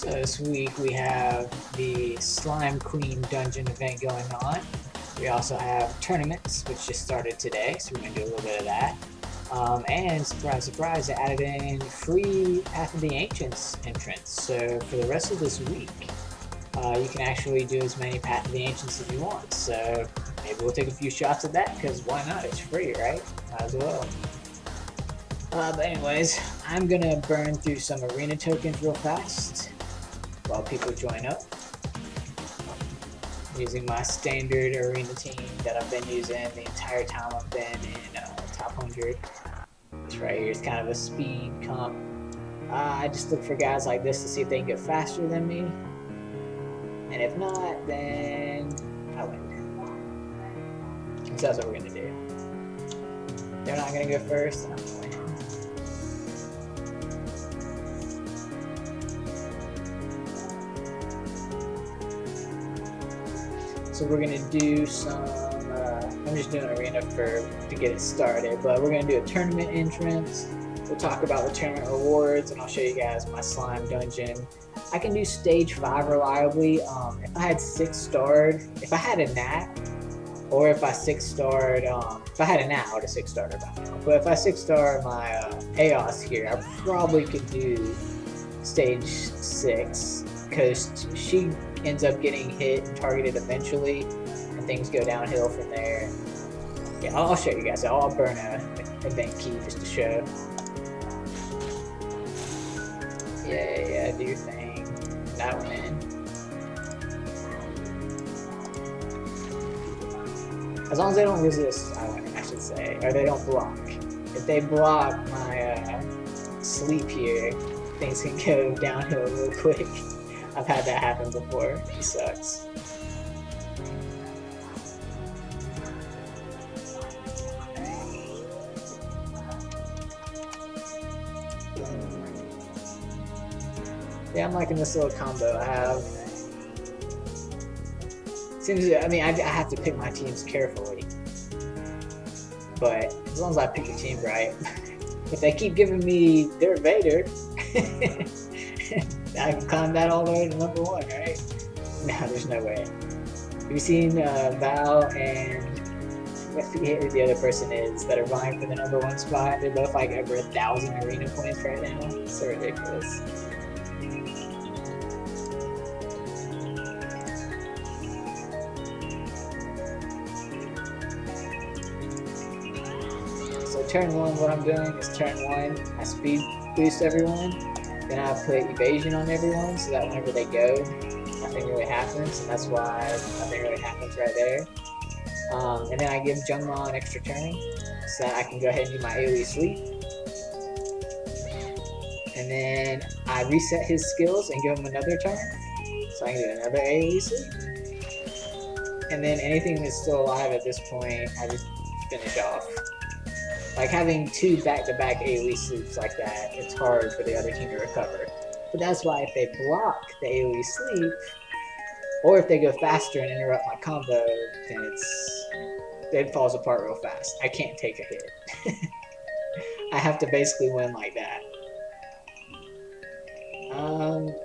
So this week we have the Slime Queen Dungeon event going on. We also have tournaments, which just started today, so we're going to do a little bit of that. And surprise, surprise, they added in free Path of the Ancients entrance. So for the rest of this week, you can actually do as many Path of the Ancients as you want. So maybe we'll take a few shots at that, because why not? It's free, right? Might as well. But anyways, I'm going to burn through some arena tokens real fast while people join up. Using my standard arena team that I've been using the entire time I've been in top 100. This right here is kind of a speed comp. I just look for guys like this to see if they can get faster than me. And if not, then I win. So that's what we're going to do. They're not going to go first, and I'm going to win. So we're gonna do some. I'm just doing arena to get it started, but we're gonna do a tournament entrance. We'll talk about the tournament rewards, and I'll show you guys my slime dungeon. I can do stage 5 reliably. If I had 6-starred, if I had a nat, or if I 6-starred, if I had a nat, I would have 6-starred her by now. But if I 6-star my Aos here, I probably could do stage 6 because she ends up getting hit and targeted eventually, and things go downhill from there. Yeah, I'll show you guys. I'll burn a event key just to show. Yeah, do your thing. That one in. As long as they don't resist, I should say, or they don't block. If they block my sleep here, things can go downhill real quick. I've had that happen before. It sucks. Yeah, I'm liking this little combo I have. I have to pick my teams carefully. But as long as I pick the team right, if they keep giving me their Vader, I can climb that all the way to number 1, right? No, there's no way. Have you seen Val and I forget who the other person is that are vying for the number 1 spot? They're both like over 1,000 arena points right now. It's so ridiculous. So turn 1, what I'm doing is turn 1, I speed boost everyone. Then I put evasion on everyone so that whenever they go, nothing really happens, and that's why nothing really happens right there. And then I give Jungma an extra turn so that I can go ahead and do my AoE sleep. And then I reset his skills and give him another turn so I can do another AoE sleep. And then anything that's still alive at this point, I just finish off. Like having 2 back-to-back AoE sleeps like that, it's hard for the other team to recover. But that's why if they block the AoE sleep, or if they go faster and interrupt my combo, then it falls apart real fast. I can't take a hit. I have to basically win like that.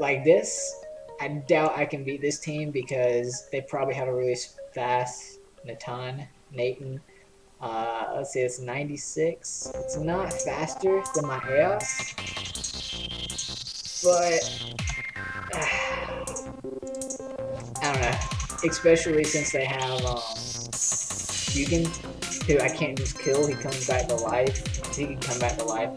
Like this, I doubt I can beat this team because they probably have a really fast Nathan. Let's see, it's 96. It's not faster than my Aos, but I don't know. Especially since they have Hugin, who I can't just kill. He comes back to life. He can come back to life,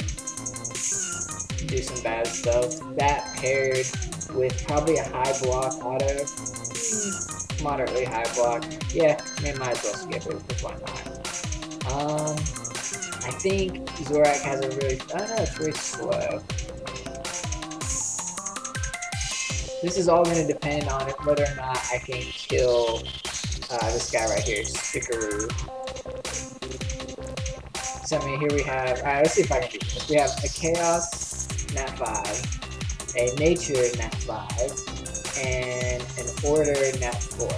do some bad stuff. That paired with probably a high block auto, moderately high block. Yeah, might as well skip it. Why not? I think Zorak has a really. I don't know, it's really slow. This is all going to depend on whether or not I can kill this guy right here, Stickaroo. So I mean, here we have. Alright, let's see if I can do this. We have a Chaos Nat 5, a Nature Nat 5, and an Order Nat 4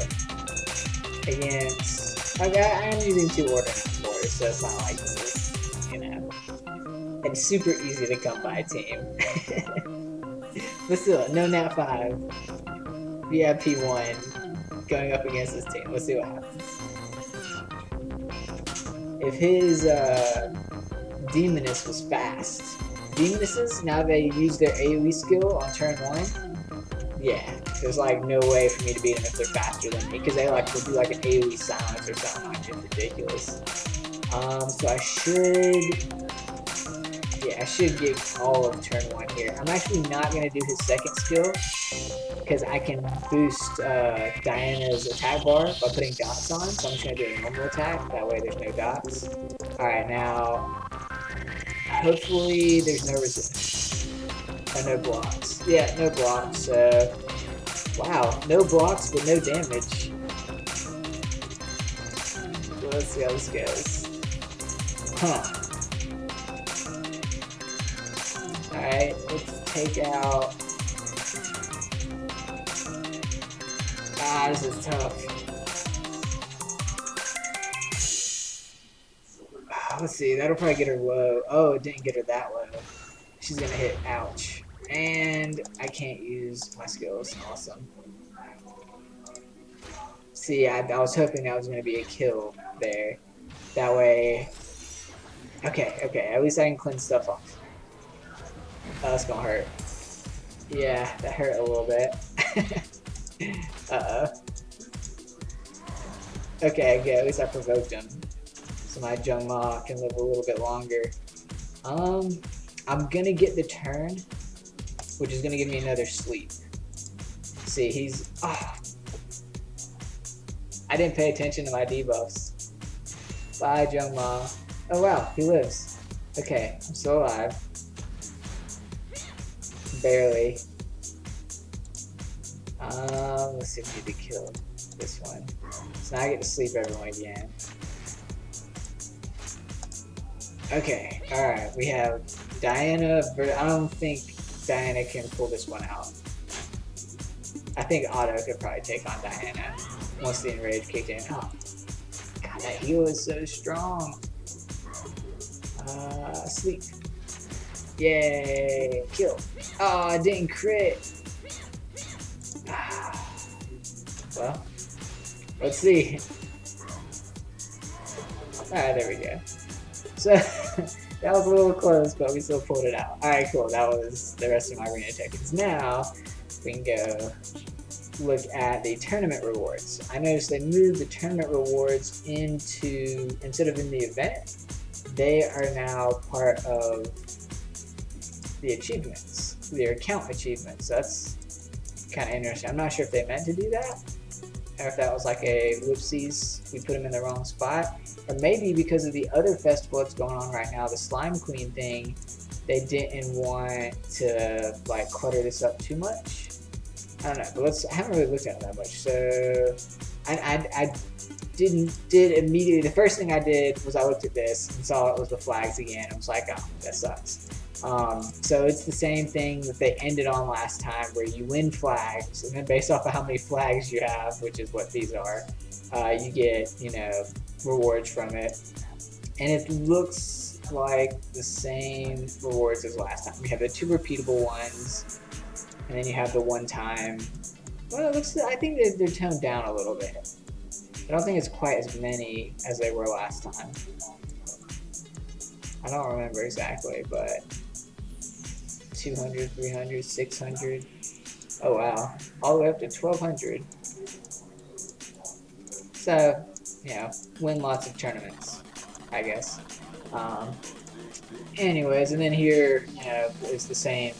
against. Okay, I am using 2 Order Nat 4s, so it's not like this, you know. It's super easy to come by team. Let's do it. No nat 5. VIP 1 going up against this team. Let's see what happens. If his Demoness was fast. Demonesses, now they use their AoE skill on turn 1. Yeah, there's like no way for me to beat them if they're faster than me, because they like to do like an AoE silence or something, like just ridiculous. So I should get all of turn 1 here. I'm actually not going to do his second skill, because I can boost Diana's attack bar by putting dots on, so I'm just going to do a normal attack, that way there's no dots. Alright, now, hopefully there's no resist, or no blocks. Yeah, no blocks, so, wow, no blocks but no damage. So let's see how this goes. Huh. Alright, let's take out... Ah, this is tough. Let's see, that'll probably get her low. Oh, it didn't get her that low. She's gonna hit ouch. And I can't use my skills. Awesome. See, I was hoping that was gonna be a kill there. That way... Okay, at least I can cleanse stuff off. Oh, that's gonna hurt. Yeah, that hurt a little bit. Uh-oh. Okay, good. At least I provoked him. So my Jung Ma can live a little bit longer. I'm gonna get the turn, which is gonna give me another sleep. See, he's... Oh. I didn't pay attention to my debuffs. Bye, Jung Ma. Oh wow, he lives. Okay, I'm still alive. Barely. Let's see if we need to kill this one. So now I get to sleep everyone again. Okay, alright, we have Diana, I don't think Diana can pull this one out. I think Otto could probably take on Diana once the enrage kicked in. Oh, God, that heal is so strong. Sleep. Yay, kill. Oh, I didn't crit. Well, let's see. Alright, there we go. So, that was a little close, but we still pulled it out. Alright, cool. That was the rest of my arena tokens. Now, we can go look at the tournament rewards. I noticed they moved the tournament rewards into, instead of in the event, they are now part of the achievements, their account achievements. That's kind of interesting. I'm not sure if they meant to do that, or if that was like a whoopsies, we put them in the wrong spot, or maybe because of the other festival that's going on right now, the Slime Queen thing, they didn't want to like clutter this up too much. I don't know, but I haven't really looked at it that much. So I did immediately, the first thing I did was I looked at this and saw it was the flags again. I was like, oh, that sucks. So it's the same thing that they ended on last time, where you win flags, and then based off of how many flags you have, which is what these are, you get, you know, rewards from it. And it looks like the same rewards as last time. We have the 2 repeatable ones, and then you have the 1 time. Well, it looks, I think they're toned down a little bit. I don't think it's quite as many as they were last time. I don't remember exactly, but 200, 300, 600. Oh wow, all the way up to 1200. So, you know, win lots of tournaments, I guess. Anyways, and then here, you know, is the same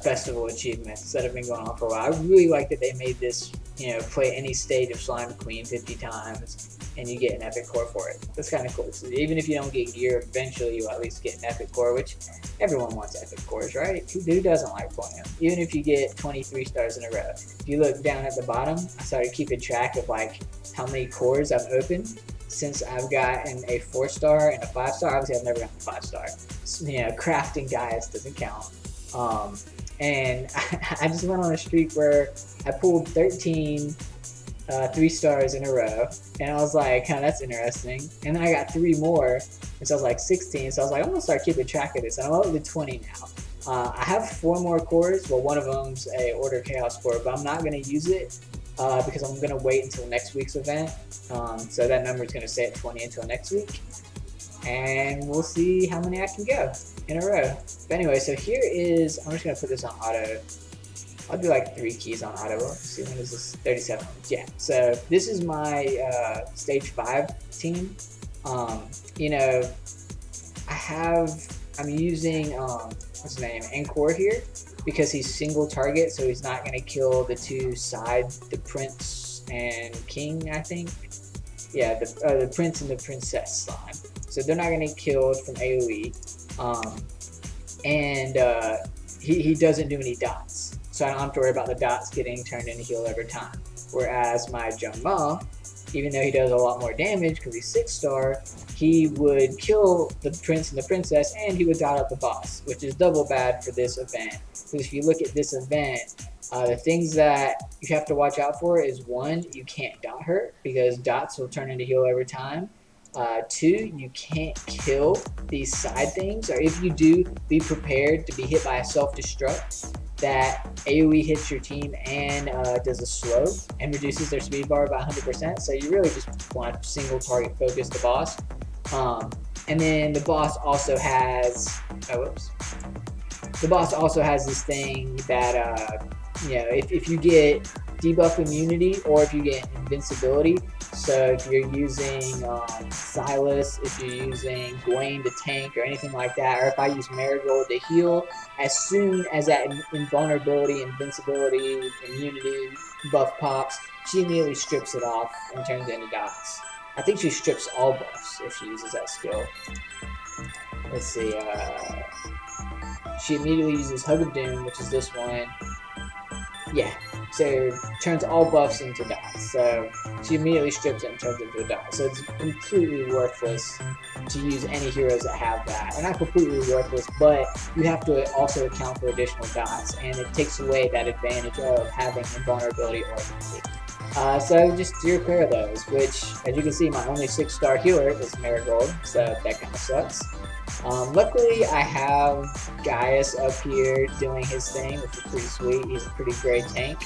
festival achievements that have been going on for a while. I really like that they made this, you know, play any stage of Slime Queen 50 times and you get an epic core for it. That's kind of cool. So even if you don't get gear, eventually you'll at least get an epic core, which everyone wants epic cores, right? Who doesn't like pulling them? Even if you get 23 stars in a row. If you look down at the bottom, I started keeping track of like how many cores I've opened since I've gotten a 4-star and a 5-star. Obviously I've never gotten a 5-star. So, you know, crafting guys doesn't count. And I just went on a streak where I pulled 13 3 stars in a row, and I was like, huh, that's interesting. And then I got 3 more, and so I was like 16. So I was like, I'm gonna start keeping track of this, and I'm up to 20 now. I have 4 more cores. Well, one of them's a Order Chaos core, but I'm not going to use it because I'm going to wait until next week's event. So that number is going to stay at 20 until next week. And we'll see how many I can go in a row. But anyway, so here is, I'm just going to put this on auto. I'll do like 3 keys on auto. Let's see, when is this? 37. Yeah, so this is my stage 5 team. You know, I'm using, what's his name, Encore here, because he's single target, so he's not going to kill the 2 side, the Prince and King, I think. Yeah, the Prince and the Princess slime. So they're not going to get killed from AoE. He doesn't do any dots. So I don't have to worry about the dots getting turned into heal every time. Whereas my Jungma, even though he does a lot more damage because he's 6-star, he would kill the Prince and the Princess, and he would dot up the boss, which is double bad for this event. Because if you look at this event, the things that you have to watch out for is 1, you can't dot hurt because dots will turn into heal every time. 2, you can't kill these side things, or if you do, be prepared to be hit by a self-destruct that AoE hits your team and does a slow and reduces their speed bar by 100%. So you really just want to single target focus the boss. And then the boss also has, the boss also has this thing that, you know, if you get debuff immunity or if you get invincibility, so if you're using Silas, if you're using Gwen to tank or anything like that, or if I use Marigold to heal, as soon as that invulnerability, invincibility, immunity buff pops, she immediately strips it off and turns it into dots. I think she strips all buffs if she uses that skill. Let's see, she immediately uses Hug of Doom, which is this one. Yeah, so turns all buffs into dots. So she immediately strips it and turns it into a dot. So it's completely worthless to use any heroes that have that. Or not completely worthless, but you have to also account for additional dots, and it takes away that advantage of having invulnerability or immunity. So just steer clear of those, which, as you can see, my only 6-star healer is Marigold, so that kind of sucks. Luckily, I have Gaius up here doing his thing, which is pretty sweet. He's a pretty great tank.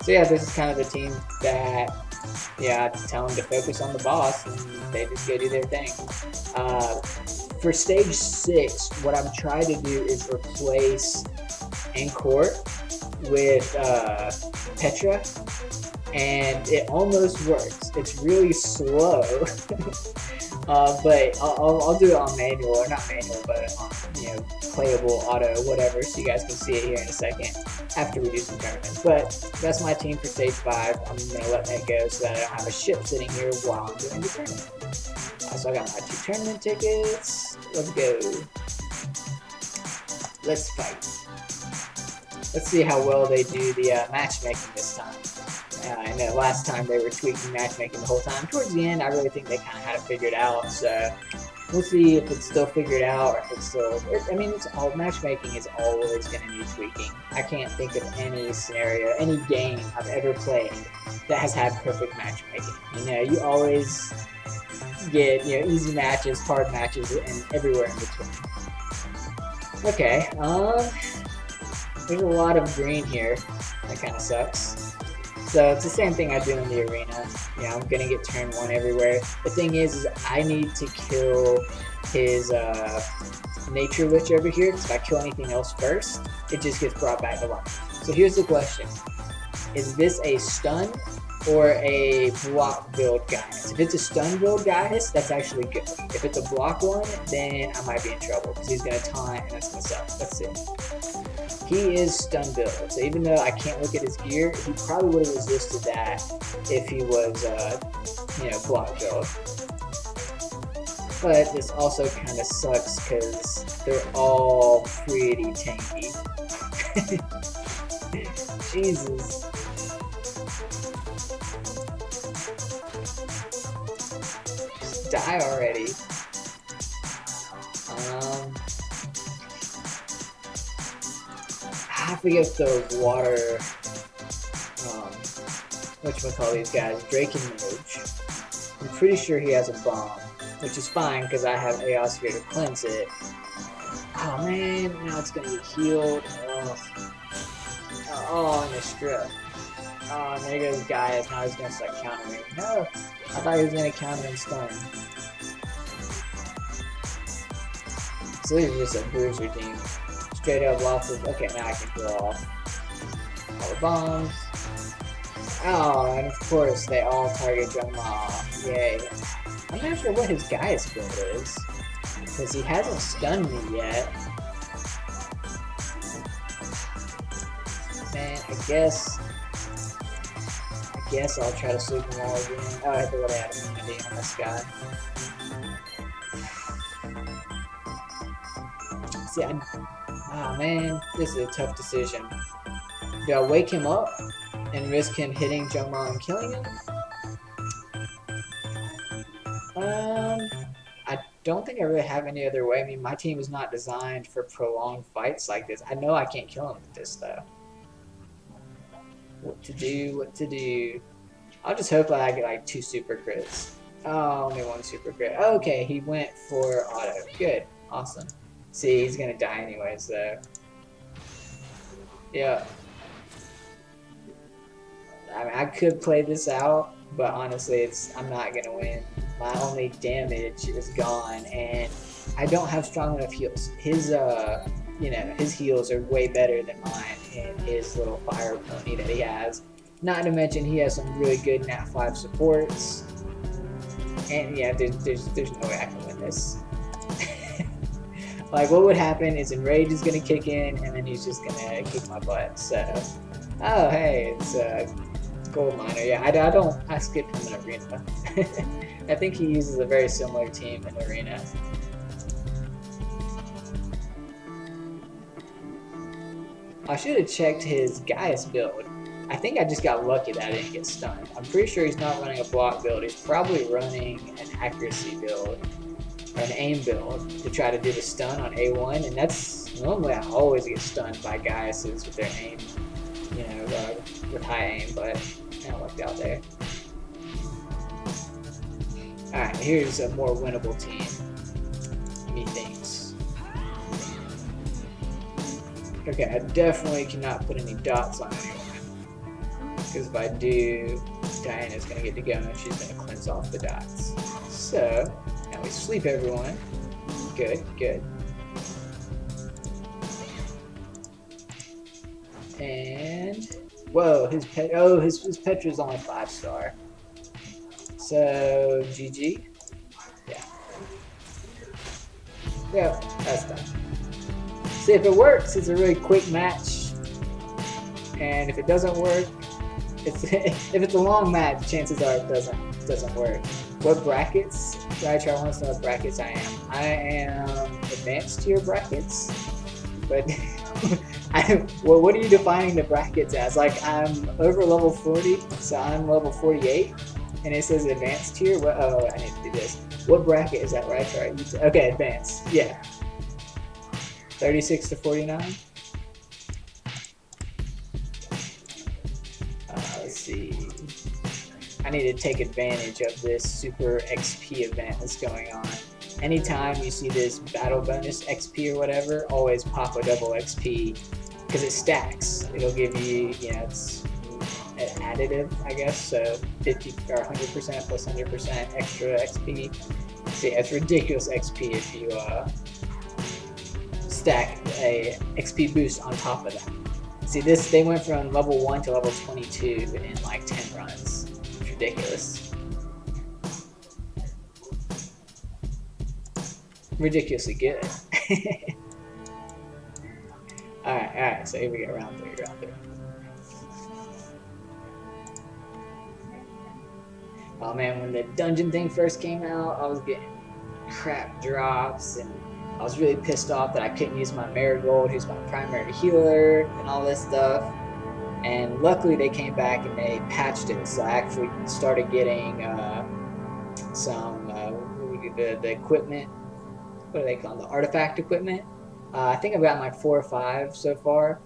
So yeah, this is kind of the team that, yeah, I tell them to focus on the boss, and they just go do their thing. For stage 6, what I'm trying to do is replace Encore with Petra, and it almost works. It's really slow. But I'll do it on manual, or not manual, but on, you know, playable auto, whatever, so you guys can see it here in a second after we do some tournaments. But that's my team for stage 5. I'm going to let that go so that I don't have a ship sitting here while I'm doing the tournament. So I got my 2 tournament tickets. Let's go. Let's fight. Let's see how well they do the matchmaking this time. I know last time they were tweaking matchmaking the whole time. Towards the end, I really think they kind of had it figured out. So we'll see if it's still figured out, or if it's still. I mean, matchmaking is always going to need tweaking. I can't think of any scenario, any game I've ever played that has had perfect matchmaking. You know, you always get, you know, easy matches, hard matches, and everywhere in between. Okay. There's a lot of green here. That kind of sucks. So it's the same thing I do in the arena. You know, I'm gonna get turn 1 everywhere. The thing is I need to kill his Nature Witch over here, because if I kill anything else first, it just gets brought back to life. So here's the question. Is this a stun or a block build Gaius? If it's a stun build Gaius, that's actually good. If it's a block one, then I might be in trouble, because he's gonna taunt and that's gonna suck. Let's see. He is stun build, so even though I can't look at his gear, he probably would have resisted that if he was, you know, block build. But this also kind of sucks because they're all pretty tanky. Jesus. Just die already. I forget the water, whatchamacall these guys, Drake and Mage. I'm pretty sure he has a bomb, which is fine because I have Aeos here to cleanse it. Oh man, now it's gonna get healed. Oh, oh, and a strip. Oh, and there goes Gaius. Now he's gonna start countering. No, I thought he was gonna counter and stun. So this is just a bruiser team. Straight up losses. Okay, now I can kill off all the bombs. Oh, and of course they all target Jungma. Yay. I'm not sure what his Gaius build is, because he hasn't stunned me yet. Man, I guess I'll try to sleep them all again. Oh, I have to let out immunity on this guy. See, oh man, this is a tough decision. Do I wake him up and risk him hitting Jungma and killing him? I don't think I really have any other way. I mean, my team is not designed for prolonged fights like this. I know I can't kill him with this, though. What to do? I'll just hope that I get like 2 super crits. Oh, only 1 super crit. Okay, he went for auto. Good. Awesome. See, he's gonna die anyways, though. Yeah. I mean, I could play this out, but honestly, I'm not gonna win. My only damage is gone, and I don't have strong enough heals. His his heals are way better than mine in his little fire pony that he has. Not to mention he has some really good Nat 5 supports. And yeah, there's no way I can win this. Like, what would happen is Enrage is gonna kick in, and then he's just gonna kick my butt. So, oh hey, it's Gold Miner. Yeah, I skipped him in Arena. I think he uses a very similar team in Arena. I should have checked his Gaius build. I think I just got lucky that I didn't get stunned. I'm pretty sure he's not running a block build. He's probably running an accuracy build or an aim build to try to do the stun on A1, and that's normally I always get stunned by Gaiuses with their aim, with high aim, but I lucked out there. Alright, here's a more winnable team, methinks. Okay, I definitely cannot put any dots on anyone. Because if I do, Diana's going to get to go and she's going to cleanse off the dots. So, now we sleep everyone. Good, good. And, whoa, his Petra's only 5-star. So, GG. Yeah. Yeah, that's done. See, if it works, it's a really quick match. And if it doesn't work, if it's a long match, chances are it doesn't work. What brackets? Rytrar wants to know what brackets I am. I am advanced tier brackets, but well, what are you defining the brackets as? Like, I'm over level 40, so I'm level 48, and it says advanced tier. Oh, I need to do this. What bracket is that, Rytrar? Okay, advanced. Yeah. 36 to 49. Let's see. I need to take advantage of this super XP event that's going on. Anytime you see this battle bonus XP or whatever, always pop a double XP because it stacks. It'll give you, it's an additive, I guess. So 50 or 100% plus 100% extra XP. So yeah, it's ridiculous XP if you stack a XP boost on top of that. See, they went from level 1 to level 22 in like 10 runs. It's ridiculous. Ridiculously good. Alright, so here we go, round 3. Oh man, when the dungeon thing first came out, I was getting crap drops, and I was really pissed off that I couldn't use my Marigold, who's my primary healer, and all this stuff. And luckily they came back and they patched it, so I actually started getting the equipment. What do they call them? The artifact equipment. I think I've gotten like 4 or 5 so far,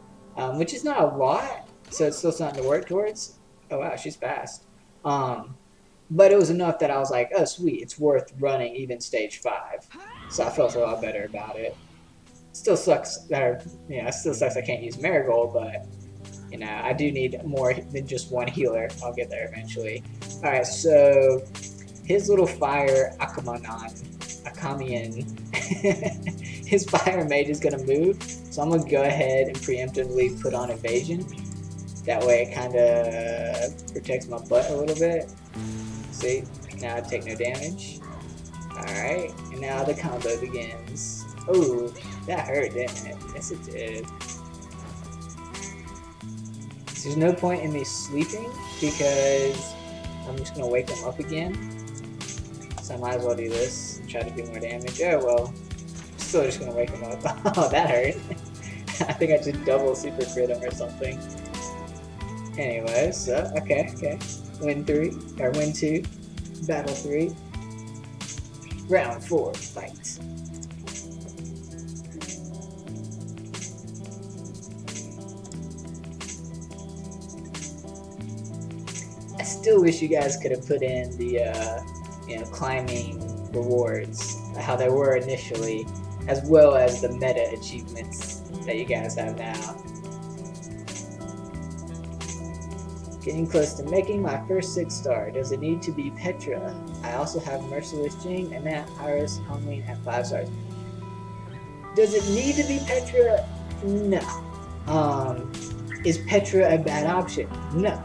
which is not a lot, so it's still something to work towards. Oh wow, she's fast. But it was enough that I was like, oh sweet, it's worth running even stage 5. So I felt a lot better about it. Still sucks that, it still sucks I can't use Marigold, but I do need more than just one healer. I'll get there eventually. Alright, so his little fire Akamian, his fire mage is gonna move, so I'm gonna go ahead and preemptively put on evasion. That way it kinda protects my butt a little bit. See? Now I take no damage. Alright, and now the combo begins. Oh, that hurt, didn't it? Yes it did. There's no point in me sleeping because I'm just gonna wake him up again. So I might as well do this and try to do more damage. Oh well, I'm still just gonna wake him up. Oh, that hurt. I think I just double super crit him or something. Anyway, so okay. Win 3 or win 2, battle 3, round 4, fight. I still wish you guys could have put in the climbing rewards, how they were initially, as well as the meta achievements that you guys have now. Getting close to making my first 6-star. Does it need to be Petra? I also have Merciless Jing, Annette, Iris, Hongling at 5 stars. Does it need to be Petra? No. Is Petra a bad option? No.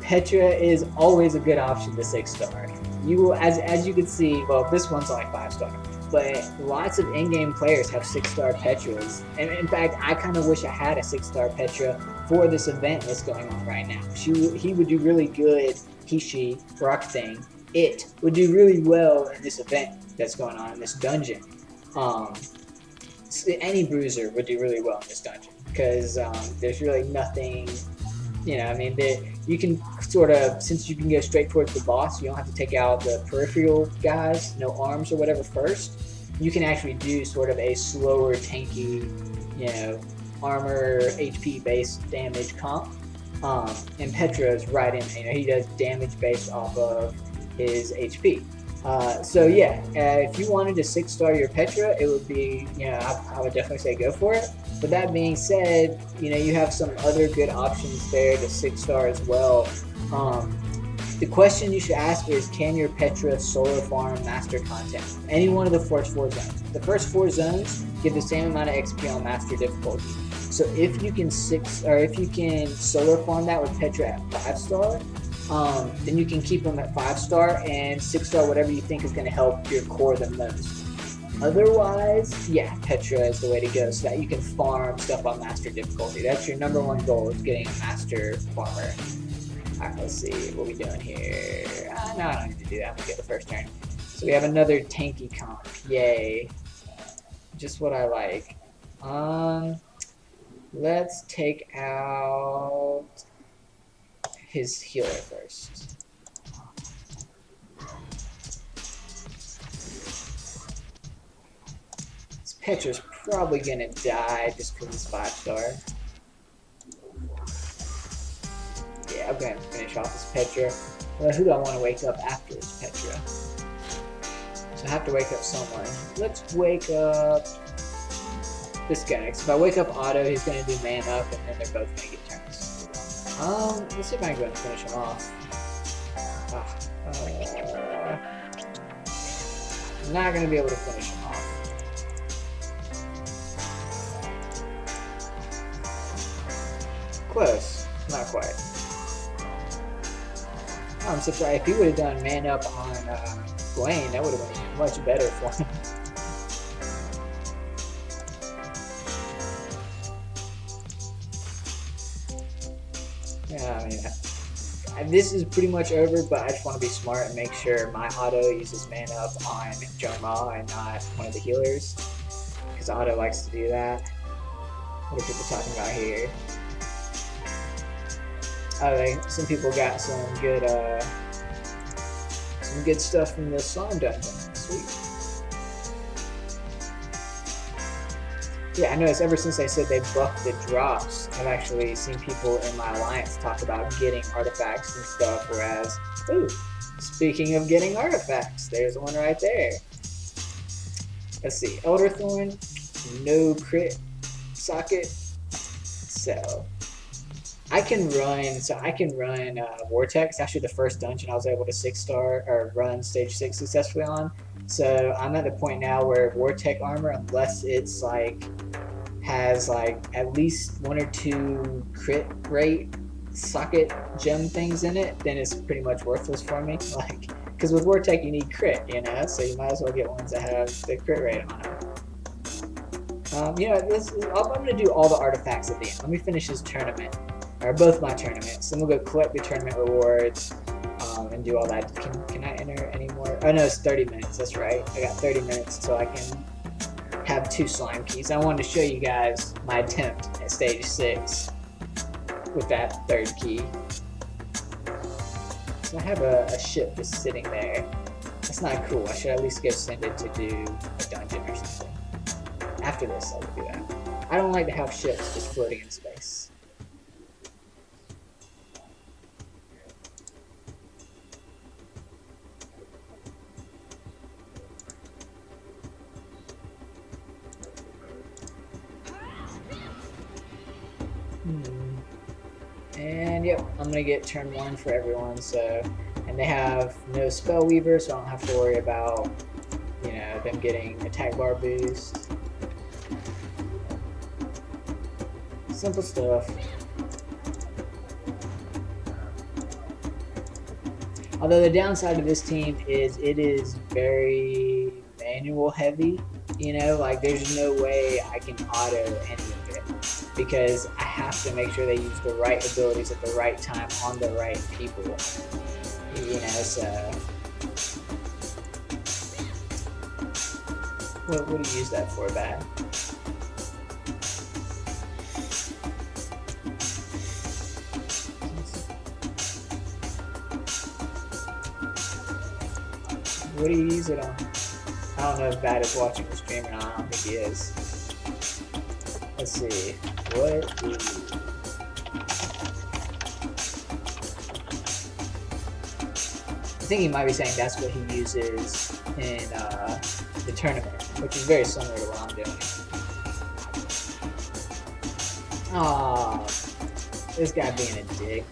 Petra is always a good option to 6-star. You will, as you can see, well, this one's only 5-star, but lots of in-game players have 6-star Petras. And in fact, I kind of wish I had a 6-star Petra for this event that's going on right now. He would do really good. She, rock thing, it would do really well in this event that's going on in this dungeon. Any bruiser would do really well in this dungeon because there's really nothing. You can sort of, since you can go straight towards the boss, you don't have to take out the peripheral guys, no arms or whatever first. You can actually do sort of a slower, tanky, armor, HP based damage comp. And Petra is right in, he does damage based off of his HP. So yeah, if you wanted to 6-star your Petra, it would be, I would definitely say go for it. But that being said, you have some other good options there to 6-star as well. The question you should ask is, can your Petra solar farm master content? Any one of the first 4 zones. The first 4 zones give the same amount of XP on master difficulty. So if you can solar farm that with Petra at 5-star, then you can keep them at 5-star and 6-star whatever you think is going to help your core the most. Otherwise, yeah, Petra is the way to go so that you can farm stuff on master difficulty. That's your #1 goal, is getting a master farmer. Alright, let's see what we doing here. No, I don't need to do that. We'll get the first turn. So we have another tanky comp. Yay. Just what I like. Let's take out his healer first. This Petra's probably gonna die just because it's 5-star. Yeah, I'm gonna finish off this Petra. Well, who do I want to wake up after this Petra? So I have to wake up someone. Let's wake up this guy. Because if I wake up Otto, he's gonna do man up, and then they're both gonna get turns. Let's see if I can go and finish him off. I'm not gonna be able to finish him off. Close, not quite. I'm surprised if he would have done man up on Blaine, that would have been much better for him. Yeah, this is pretty much over, but I just want to be smart and make sure my Otto uses man up on Joma and not one of the healers, because Otto likes to do that. What are people talking about here? Oh, some people got some good stuff from the slime dungeon. Sweet. Yeah, I noticed ever since they said they buffed the drops, I've actually seen people in my alliance talk about getting artifacts and stuff, whereas, ooh, speaking of getting artifacts, there's one right there. Let's see, Elderthorn. no crit socket. So I can run Vortex. Actually, the first dungeon I was able to 6-star or run stage 6 successfully on. So I'm at the point now where Vortex armor, unless it's like has like at least 1 or 2 crit rate socket gem things in it, then it's pretty much worthless for me. Like, because with Vortex you need crit, you know, so you might as well get ones that have the crit rate on them. You know, I'm going to do all the artifacts at the end. Let me finish this tournament, or both my tournaments. Then we'll go collect the tournament rewards and do all that. Can I enter any more? Oh no, it's 30 minutes. That's right. I got 30 minutes until I can have 2 slime keys. I wanted to show you guys my attempt at stage 6 with that 3rd key. So I have a ship just sitting there. That's not cool. I should at least go send it to do a dungeon or something. After this, I'll do that. I don't like to have ships just floating in space. And yep, I'm gonna get turn 1 for everyone. So, and they have no spell weaver, so I don't have to worry about, you know, them getting attack bar boost. Simple stuff. Although the downside of this team is it is very manual heavy. You know, like there's no way I can auto any of it because I have to make sure they use the right abilities at the right time on the right people. You know, so what do you use that for, Bad? What do you use it on? I don't know if Bad is watching the stream or not. I don't think he is. Let's see. What do you... I think he might be saying that's what he uses in the tournament, which is very similar to what I'm doing. Aww, this guy being a dick.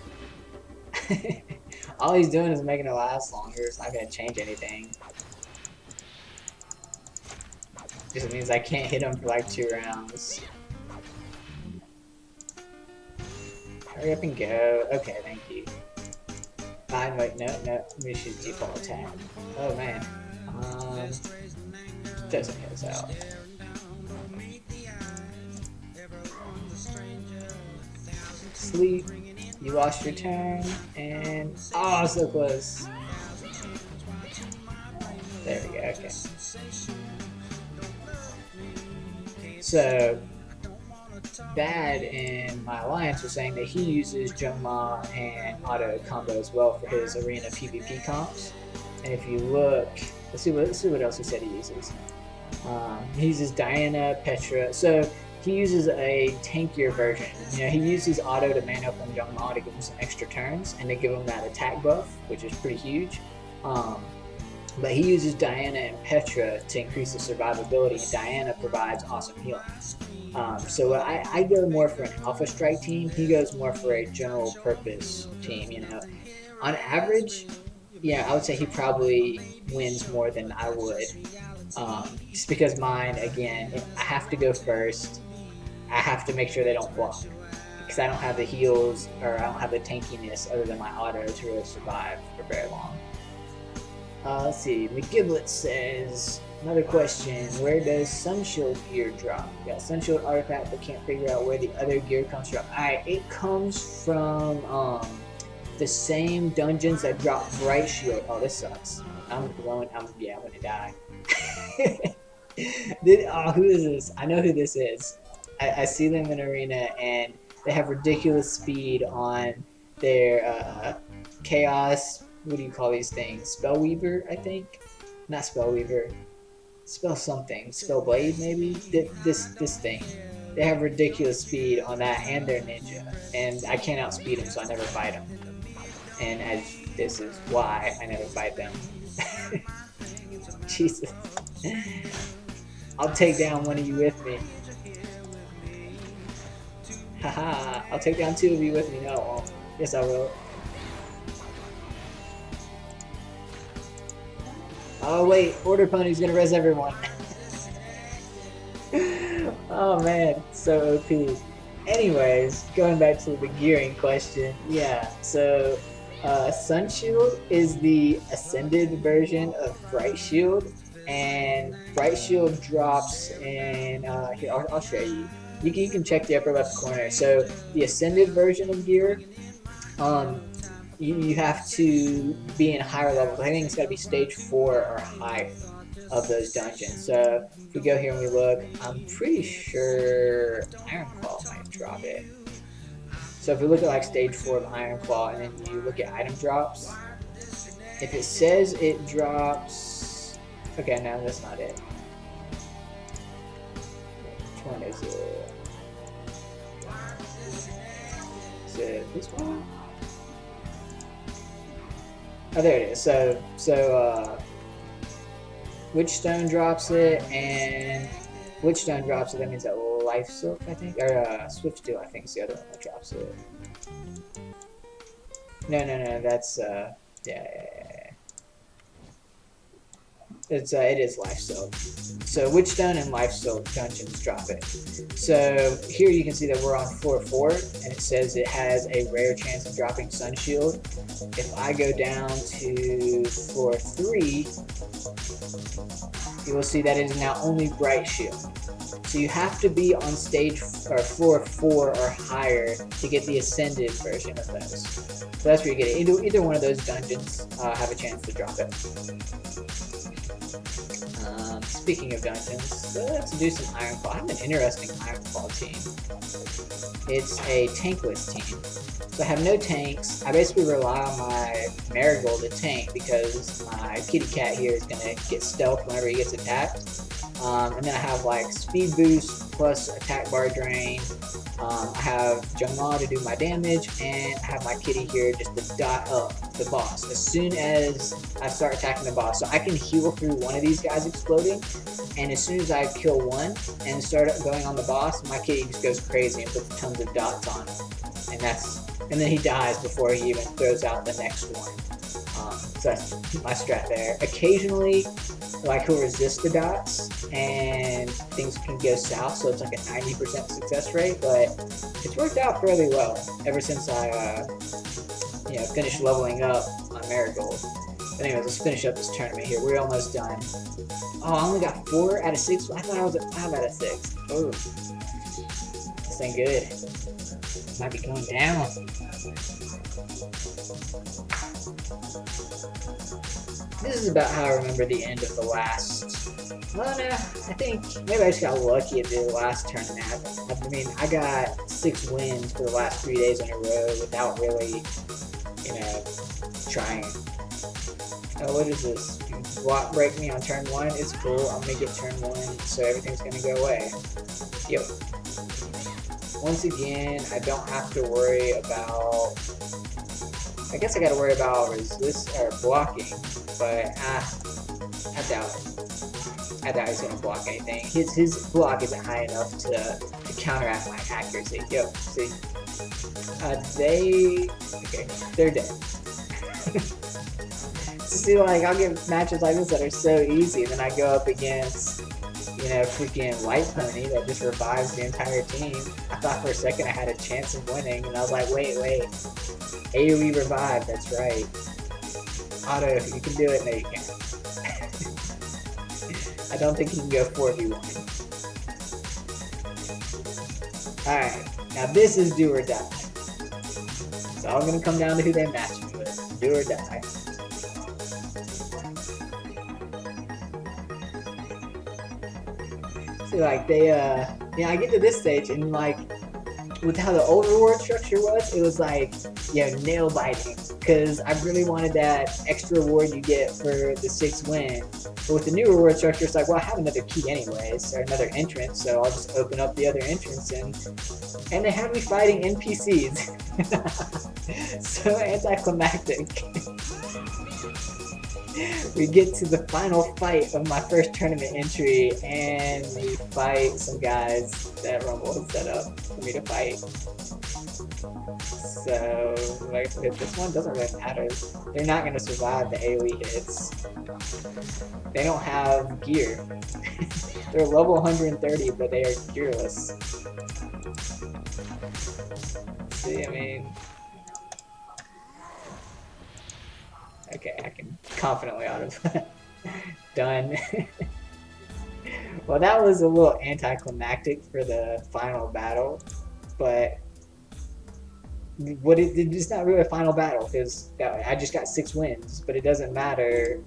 All he's doing is making it last longer. It's not gonna change anything. Just means I can't hit him for like 2 rounds. Hurry up and go. Okay, thank you. Wait, no. Let me shoot default attack. Oh man. Doesn't hit us out. Sleep. You lost your turn, and oh, so close. There we go. Okay. So, Bad in my alliance was saying that he uses Jungma and auto combo as well for his arena PvP comps. And if you look, let's see what else he said he uses. He uses Diana, Petra. So he uses a tankier version. You know, he uses auto to man up on Jungma to give him some extra turns and to give him that attack buff, which is pretty huge. But he uses Diana and Petra to increase the survivability, and Diana provides awesome healing. So I go more for an Alpha Strike team. He goes more for a general purpose team, you know. On average, yeah, I would say he probably wins more than I would. Just because mine, again, I have to go first. I have to make sure they don't block. Because I don't have the heals, or I don't have the tankiness other than my auto to really survive for very long. Let's see, McGiblet says, another question, where does Sunshield gear drop? We got Sunshield artifact, but can't figure out where the other gear comes from. Alright, it comes from the same dungeons that drop Bright Shield. Oh, this sucks. I'm gonna die. Who is this? I know who this is. I see them in arena, and they have ridiculous speed on their Chaos. What do you call these things? Spellweaver, I think? Not Spellweaver. Spell something. Spellblade, maybe? This thing. They have ridiculous speed on that and their ninja. And I can't outspeed them, so I never fight them. And this is why I never fight them. Jesus. I'll take down one of you with me. Haha, I'll take down 2 of you with me. No, I won't. Yes, I will. Oh wait, Order Pony's gonna res everyone. Oh man, so OP. Anyways, going back to the gearing question, yeah, so Sun Shield is the ascended version of Bright Shield, and Bright Shield drops in, here, I'll show you. You can check the upper left corner. So the ascended version of gear, um, you have to be in higher levels. I think it's got to be stage 4 or higher of those dungeons. So if we go here and we look, I'm pretty sure Ironclaw might drop it. So if we look at like stage 4 of Ironclaw and then you look at item drops, if it says it drops, okay, no, that's not it. Which one is it? Is it this one? Oh, there it is. So Witchstone drops it, and Witchstone drops it. That means that Life Silk, I think, or Swift Steel, I think, is the other one that drops it. No, that's yeah. It is Life Silk. So Witchstone and Life Silk dungeons drop it. So here you can see that we're on floor 4, and it says it has a rare chance of dropping Sun Shield. If I go down to floor 3, you will see that it is now only Bright Shield. So you have to be on stage or floor 4 or higher to get the ascended version of those. So that's where you get it. Either one of those dungeons have a chance to drop it. Speaking of dungeons, let's do some Ironclaw. I have an interesting Ironclaw team. It's a tankless team. So I have no tanks. I basically rely on my Marigold to tank because my kitty cat here is going to get stealth whenever he gets attacked. And then I have like speed boost plus attack bar drain. I have Jungla to do my damage, and I have my kitty here just to dot up the boss as soon as I start attacking the boss. So I can heal through one of these guys exploding, and as soon as I kill one and start going on the boss, my kitty just goes crazy and puts tons of dots on him. And then he dies before he even throws out the next one. So that's my strat there. Occasionally, like, he'll resist the dots and things can go south, so it's like a 90% success rate, but it's worked out fairly well ever since I finished leveling up on Marigold. But anyways, let's finish up this tournament here. We're almost done. Oh, I only got 4 out of 6. I thought I was at 5 out of 6. Oh, this ain't good. Might be going down. This is about how I remember the end of the last. Well, no, I think maybe I just got lucky at the last tournament. I mean, I got 6 wins for the last 3 days in a row without really, trying. Oh, what is this? Block break me on turn 1. It's cool. I'll make it turn 1, so everything's gonna go away. Yo. Once again, I don't have to worry about. I guess I gotta worry about resist or blocking, but I doubt it. I doubt he's gonna block anything. His block isn't high enough to counteract my accuracy. Yo, see, they're dead. See, like, I'll get matches like this that are so easy, and then I go up against, freaking Light Pony that just revives the entire team. I thought for a second I had a chance of winning, and I was like, wait. AoE revive, that's right. Otto, you can do it. No, you can't. I don't think you can go 4v1. Alright, now this is do or die. It's all gonna come down to who they match me with. Do or die. See, like, I get to this stage and, like, with how the old reward structure was, it was like, nail biting. Because I really wanted that extra reward you get for the 6 win. But with the new reward structure, it's like, well, I have another key anyways, or another entrance, so I'll just open up the other entrance, and they have me fighting NPCs. So anticlimactic. We get to the final fight of my first tournament entry, and we fight some guys that Rumble has set up for me to fight. So, like, this one doesn't really matter. They're not going to survive the AoE hits. They don't have gear. They're level 130, but they are gearless. See, I mean... Okay, I can confidently auto. Done. Well, that was a little anticlimactic for the final battle, but it's not really a final battle because I just got 6 wins, but it doesn't matter,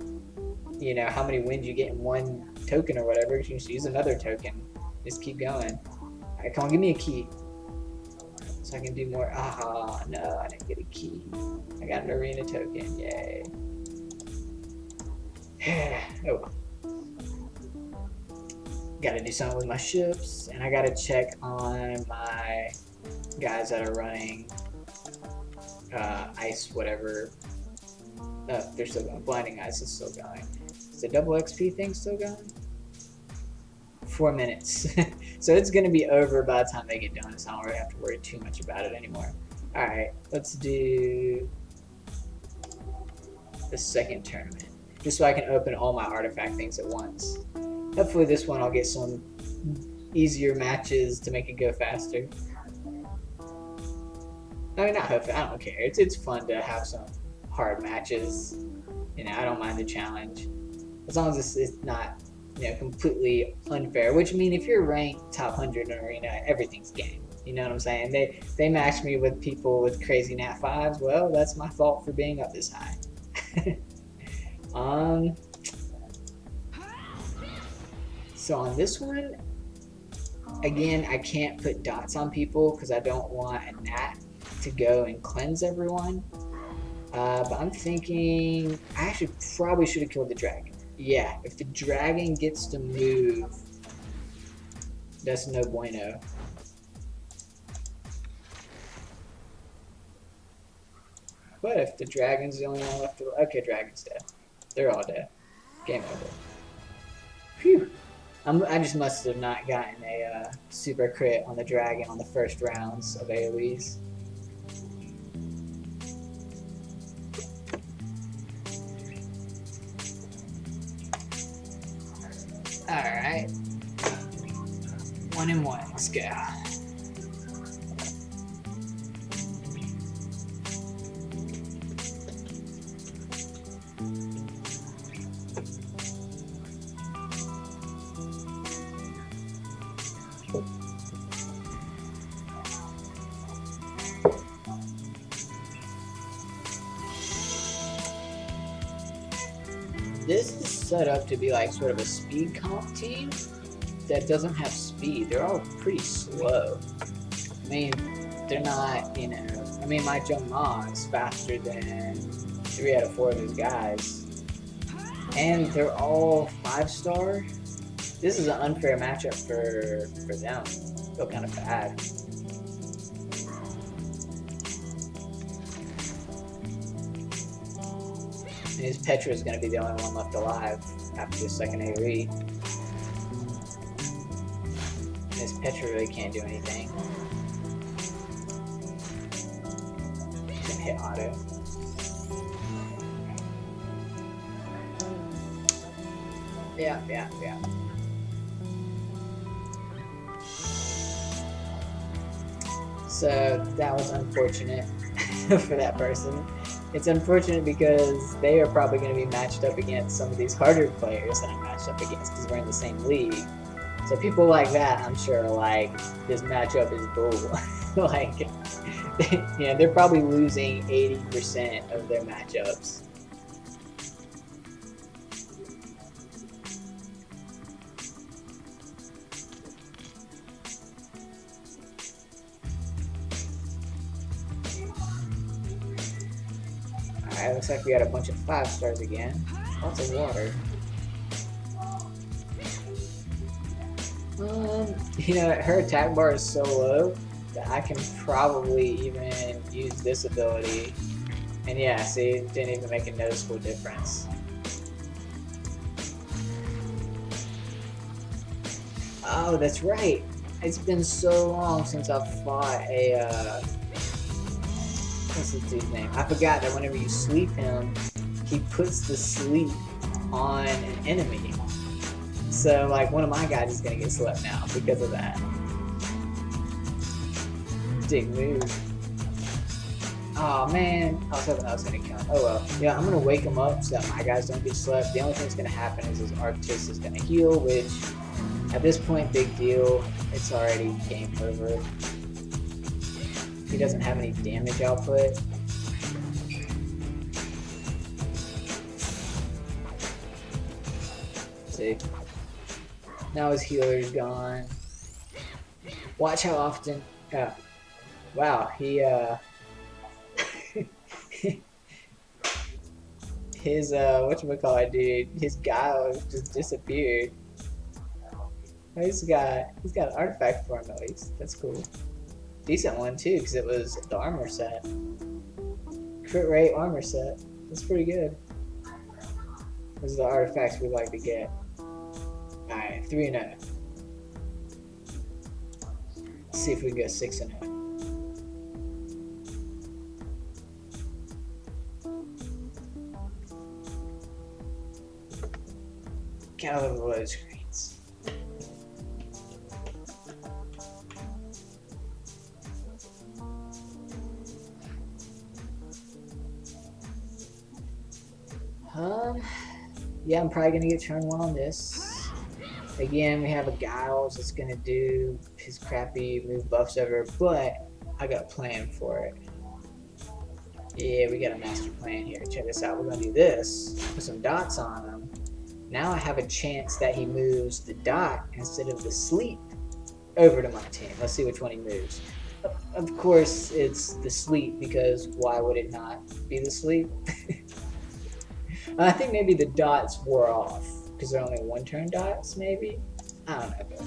you know, how many wins you get in one token or whatever. You can just use another token. Just keep going. Alright, come on, give me a key. So I can do more. Ah, no, I didn't get a key. I got an arena token, yay. Oh well. Gotta do something with my ships, and I gotta check on my guys that are running ice, whatever. They're still going. Blinding ice is still going. Is the double XP thing still going? 4 minutes. So it's gonna be over by the time they get done, so I don't really have to worry too much about it anymore. Alright, let's do the second tournament. Just so I can open all my artifact things at once. Hopefully this one I'll get some easier matches to make it go faster. I mean, not hopefully, I don't care. It's fun to have some hard matches. You know, I don't mind the challenge. As long as it's not, you know, completely unfair. Which, I mean, if you're ranked top 100 in Arena, everything's game. You know what I'm saying? They match me with people with crazy nat 5s. Well, that's my fault for being up this high. So on this one, again, I can't put dots on people because I don't want a gnat to go and cleanse everyone. But I'm thinking I actually probably should have killed the dragon. Yeah, if the dragon gets to move, that's no bueno. But if the dragon's the only one left to... Okay, dragon's dead. They're all dead. Game over. Phew. I just must have not gotten a super crit on the dragon on the first rounds of AoEs. Alright. 1 and 1. Let's go. This is set up to be like sort of a speed comp team that doesn't have speed. They're all pretty slow. I mean, they're not, you know, I mean, my Zheng Ma is faster than 3 out of 4 of his guys. And they're all 5-star. This is an unfair matchup for them. I feel kind of bad. And his Petra is going to be the only one left alive after the second AoE. And his Petra really can't do anything. He's going to hit auto. Yeah. So that was unfortunate for that person. It's unfortunate because they are probably going to be matched up against some of these harder players that I'm matched up against because we're in the same league. So people like that, I'm sure, are like, this matchup is bull. Like, yeah, they're probably losing 80% of their matchups. Alright, looks like we got a bunch of 5-stars again. Lots of water. You know, her attack bar is so low that I can probably even use this ability. And yeah, see, it didn't even make a noticeable difference. Oh, that's right. It's been so long since I've fought a, what's this dude's name? I forgot that whenever you sleep him, he puts the sleep on an enemy. So, like, one of my guys is gonna get slept now because of that. Dick move. Oh man, I was hoping that was gonna come. Oh well. Yeah, I'm gonna wake him up so that my guys don't get slept. The only thing that's gonna happen is his Arctis is gonna heal, which at this point, big deal. It's already game over. He doesn't have any damage output. See? Now his healer's gone. Watch how often. Yeah. Wow, he his whatchamacallit, dude, his guy just disappeared. He's got an artifact for him at least. That's cool. Decent one too, because it was the armor set. Crit rate armor set. That's pretty good. Those are the artifacts we like to get. Alright, 3-0. Let's see if we can go 6-0. Get out of the load screens. Yeah, I'm probably gonna get turn 1 on this. Again, we have a Giles that's gonna do his crappy move buffs over, but I got a plan for it. Yeah, we got a master plan here. Check this out. We're gonna do this, put some dots on him. Now I have a chance that he moves the dot instead of the sleep over to my team. Let's see which one he moves. Of course, it's the sleep, because why would it not be the sleep? I think maybe the dots wore off because they're only 1-turn dots, maybe? I don't know.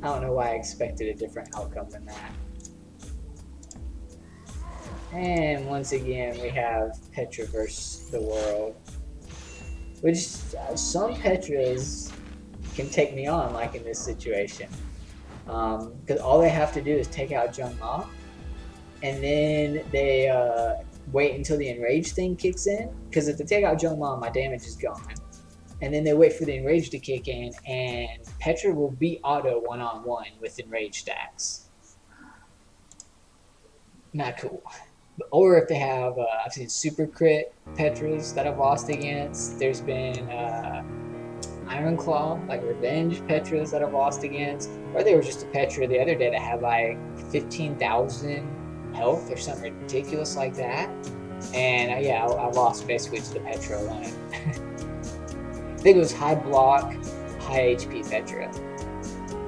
I don't know why I expected a different outcome than that. And once again, we have Petra versus the world. Which, some Petras can take me on, like in this situation. Because all they have to do is take out Jung Ma, and then they wait until the enrage thing kicks in. Because if they take out Jung Ma, my damage is gone. And then they wait for the enrage to kick in, and Petra will beat Auto one-on-one with enrage stacks. Not cool. Or if they have, I've seen super crit Petras that I've lost against. There's been Iron Claw, like revenge Petras that I've lost against. Or there was just a Petra the other day that had like 15,000 health or something ridiculous like that. And yeah, I lost basically to the Petra alone. I think it was high block, high HP Petra.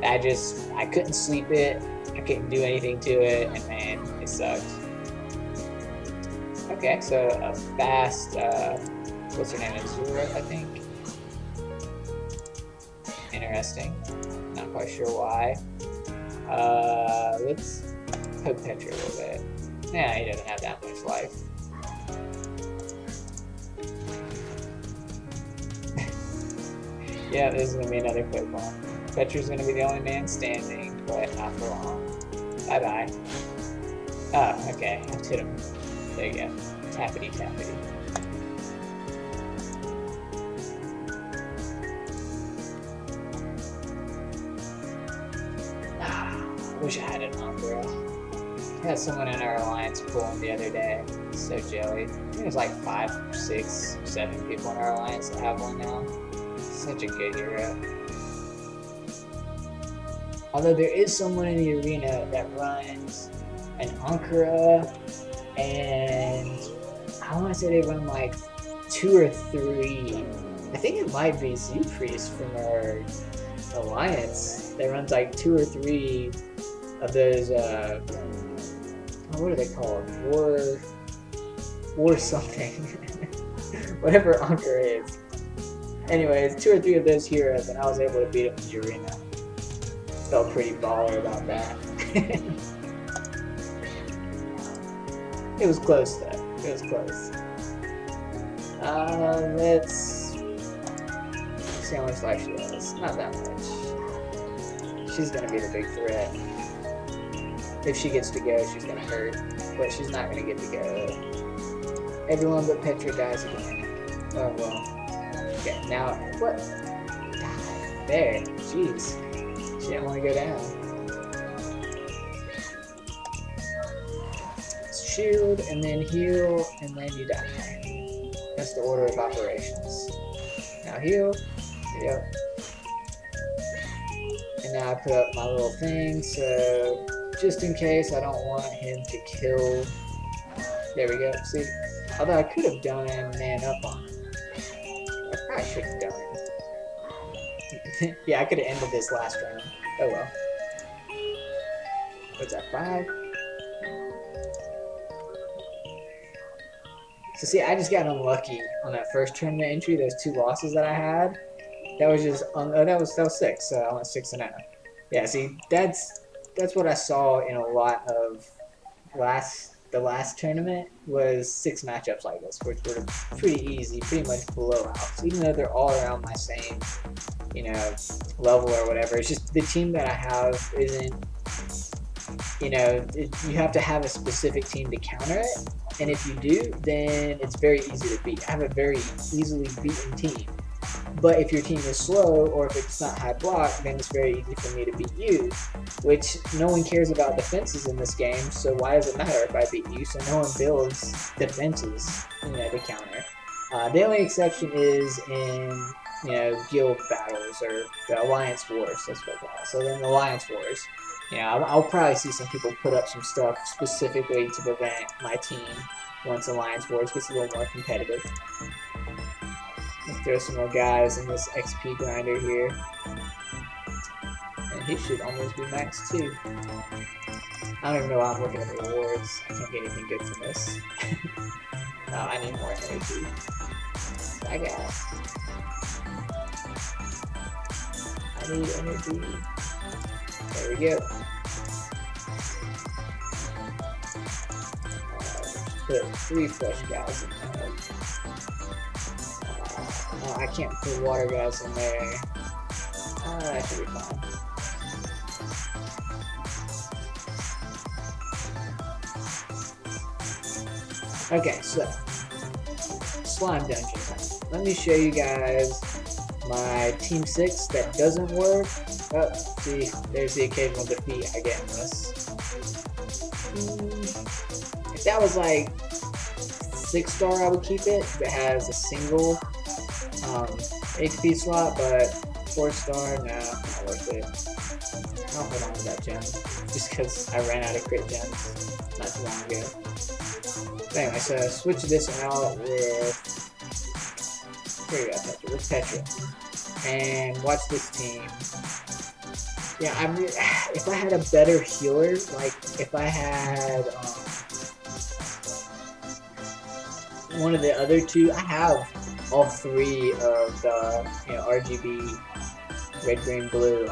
I couldn't sleep it. I couldn't do anything to it, and man, it sucked. Okay, so a fast, what's her name, Azura, I think? Interesting. Not quite sure why. Let's poke Petra a little bit. Yeah, he doesn't have that much life. Yeah, this is going to be another Pokemon. Petra's going to be the only man standing, but not for long. Bye-bye. Oh, okay, I've hit him. There you go. Tappity tappity. Wish I had an Umbra. I had someone in our alliance pull him the other day. So jelly. I think there's like 5, 6, 7 people in our alliance that have one now. Such a good hero. Although there is someone in the arena that runs an Ankara, and I want to say they run like 2 or 3. I think it might be Zoopriest from our alliance that runs like 2 or 3 of those. What are they called? War something. Whatever Ankara is. Anyways, 2 or 3 of those heroes, and I was able to beat him in the arena. Felt pretty baller about that. It was close though. It was close. Let's see how much life she has. Not that much. she's gonna be the big threat. If she gets to go, she's gonna hurt, but she's not gonna get to go. Everyone but Petra dies again. Oh well. Okay, now what? Die. There. Jeez. She didn't want to go down. Shield, and then heal, and then you die. That's the order of operations. Now heal. Yep. And now I put up my little thing, so just in case I don't want him to kill. There we go. See? Although I could have done man up on him. I probably should have done it. Yeah, I could have ended this last round. Oh well. What's that, 5? So see, I just got unlucky on that first tournament entry. Those 2 losses that I had. That was just that was 6. So I went 6-0. Yeah, see, that's what I saw in a lot of the last tournament was 6 matchups like this, which were pretty easy, pretty much blowouts. Even though they're all around my same, level or whatever. It's just the team that I have isn't, you have to have a specific team to counter it. And if you do, then it's very easy to beat. I have a very easily beaten team. But if your team is slow, or if it's not high block, then it's very easy for me to beat you, which no one cares about defenses in this game, so why does it matter if I beat you? So no one builds defenses, to counter. The only exception is in, guild battles, or the Alliance Wars, that's what it's called. So then the Alliance Wars, I'll probably see some people put up some stuff specifically to prevent my team once Alliance Wars gets a little more competitive. Let's throw some more guys in this XP grinder here. And he should almost be max too. I don't even know why I'm looking at the rewards. I can't get anything good from this. Oh, I need more energy. I need energy. There we go. Put 3 fresh guys in there. I can't put water guys in there. That should be fine. Okay, so slime dungeon time. Let me show you guys my team 6 that doesn't work. Oh, see, there's the occasional defeat I get in this. If that was like 6-star, I would keep it. If it has a single HP slot, but 4-star, no, not worth it. I'll hold on to that gem, just because I ran out of crit gems not too long ago. But anyway, so switch this out with, here we go, Petra, with Petra. And watch this team. Yeah, if I had a better healer, like if I had one of the other 2, I have all 3 of the RGB, red, green, blue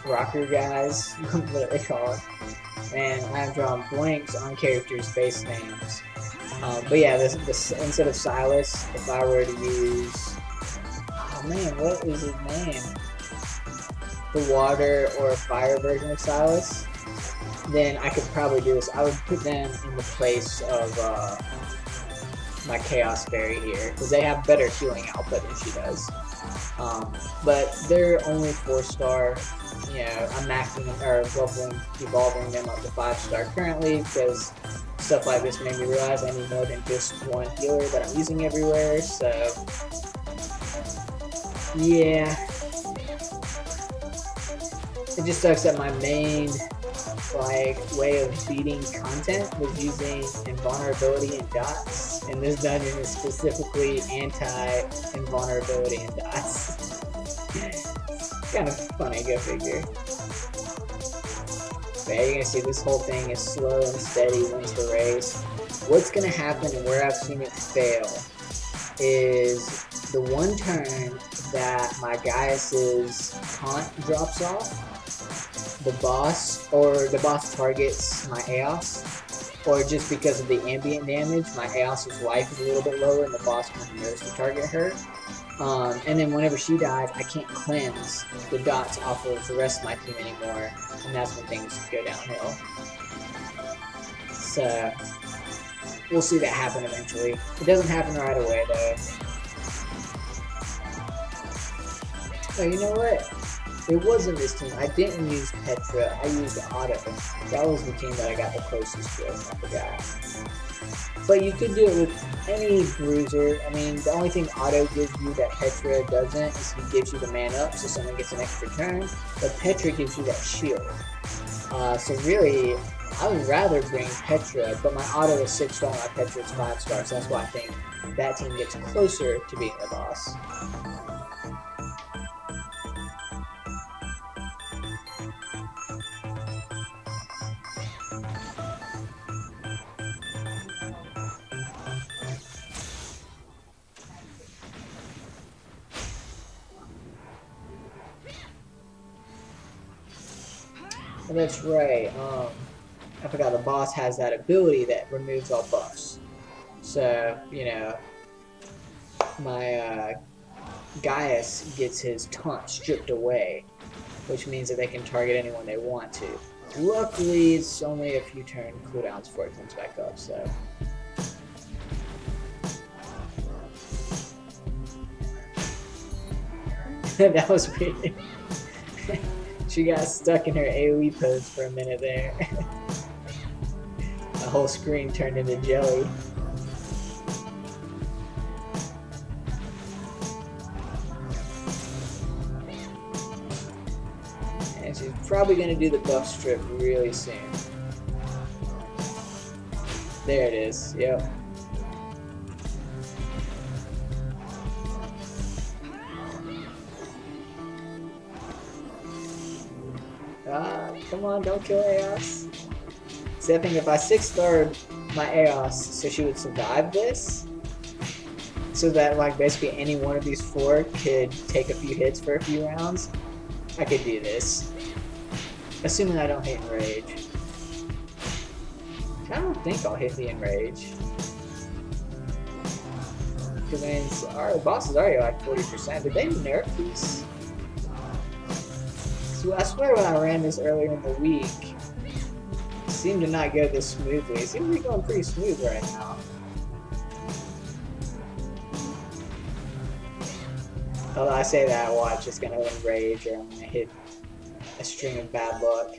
rocker guys, what they call it. And I've drawn blanks on characters' base names. But yeah, this instead of Silas, if I were to use, oh man, what is his name? The water or fire version of Silas, then I could probably do this. I would put them in the place of my Chaos Fairy here, because they have better healing output than she does. But they're only 4-star. I'm maxing them, or evolving them up to 5-star currently, because stuff like this made me realize I need more than just one healer that I'm using everywhere, so yeah. It just sucks that my main way of beating content was using invulnerability and dots, and this dungeon is specifically anti-invulnerability and dots. It's kind of funny, go figure. But yeah, you're gonna see this whole thing is slow and steady wins the race. What's gonna happen, and where I've seen it fail, is the one turn that my Gaius's taunt drops off, the boss targets my Eos, or just because of the ambient damage, my Eos's life is a little bit lower and the boss kind of knows to target her. And then whenever she dies, I can't cleanse the dots off of the rest of my team anymore, and that's when things go downhill. So we'll see that happen eventually. It doesn't happen right away though. Oh, you know what? It wasn't this team. I didn't use Petra. I used Otto. That was the team that I got the closest to. I forgot. But you could do it with any bruiser. I mean, the only thing Otto gives you that Petra doesn't is he gives you the man up, so someone gets an extra turn. But Petra gives you that shield. So really, I would rather bring Petra, but my Otto is 6-star, my Petra is 5-star, so that's why I think that team gets closer to being the boss. And that's right. I forgot the boss has that ability that removes all buffs. So, you know, my Gaius gets his taunt stripped away, which means that they can target anyone they want to. Luckily, it's only a few turn cooldowns before it comes back up, so. That was weird. She got stuck in her AoE pose for a minute there. The whole screen turned into jelly. And she's probably going to do the buff strip really soon. There it is, yep. Come on, don't kill Eos. See, I think if I 6-starred my Eos so she would survive this, so that like basically any one of these 4 could take a few hits for a few rounds, I could do this. Assuming I don't hit Enrage. I don't think I'll hit the Enrage. Because I mean, our boss is already like 40%. Did they nerf these? I swear when I ran this earlier in the week, it seemed to not go this smoothly. It seems to be going pretty smooth right now. Although I say that, watch, it's gonna enrage or I'm gonna hit a string of bad luck.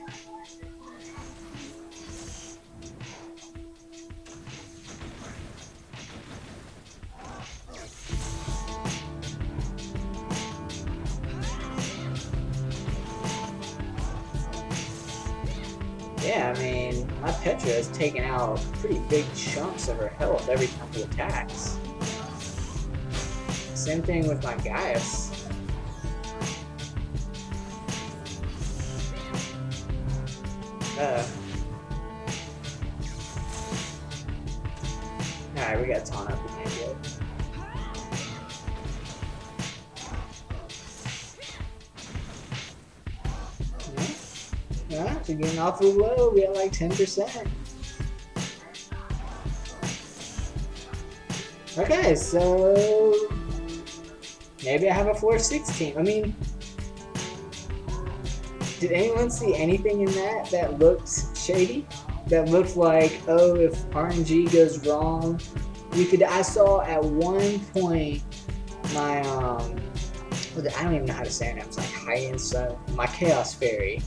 Yeah, I mean, my Petra has taken out pretty big chunks of her health every time he attacks. Same thing with my Gaius. Alright, we got taunt up again. Good. Alright, we're getting awfully low. We have like 10%. Okay, so maybe I have a 4-16. I mean, did anyone see anything in that looked shady? That looked like, oh, if RNG goes wrong, we could. I saw at one point my I don't even know how to say it. It was like high-end sun. My Chaos Fairy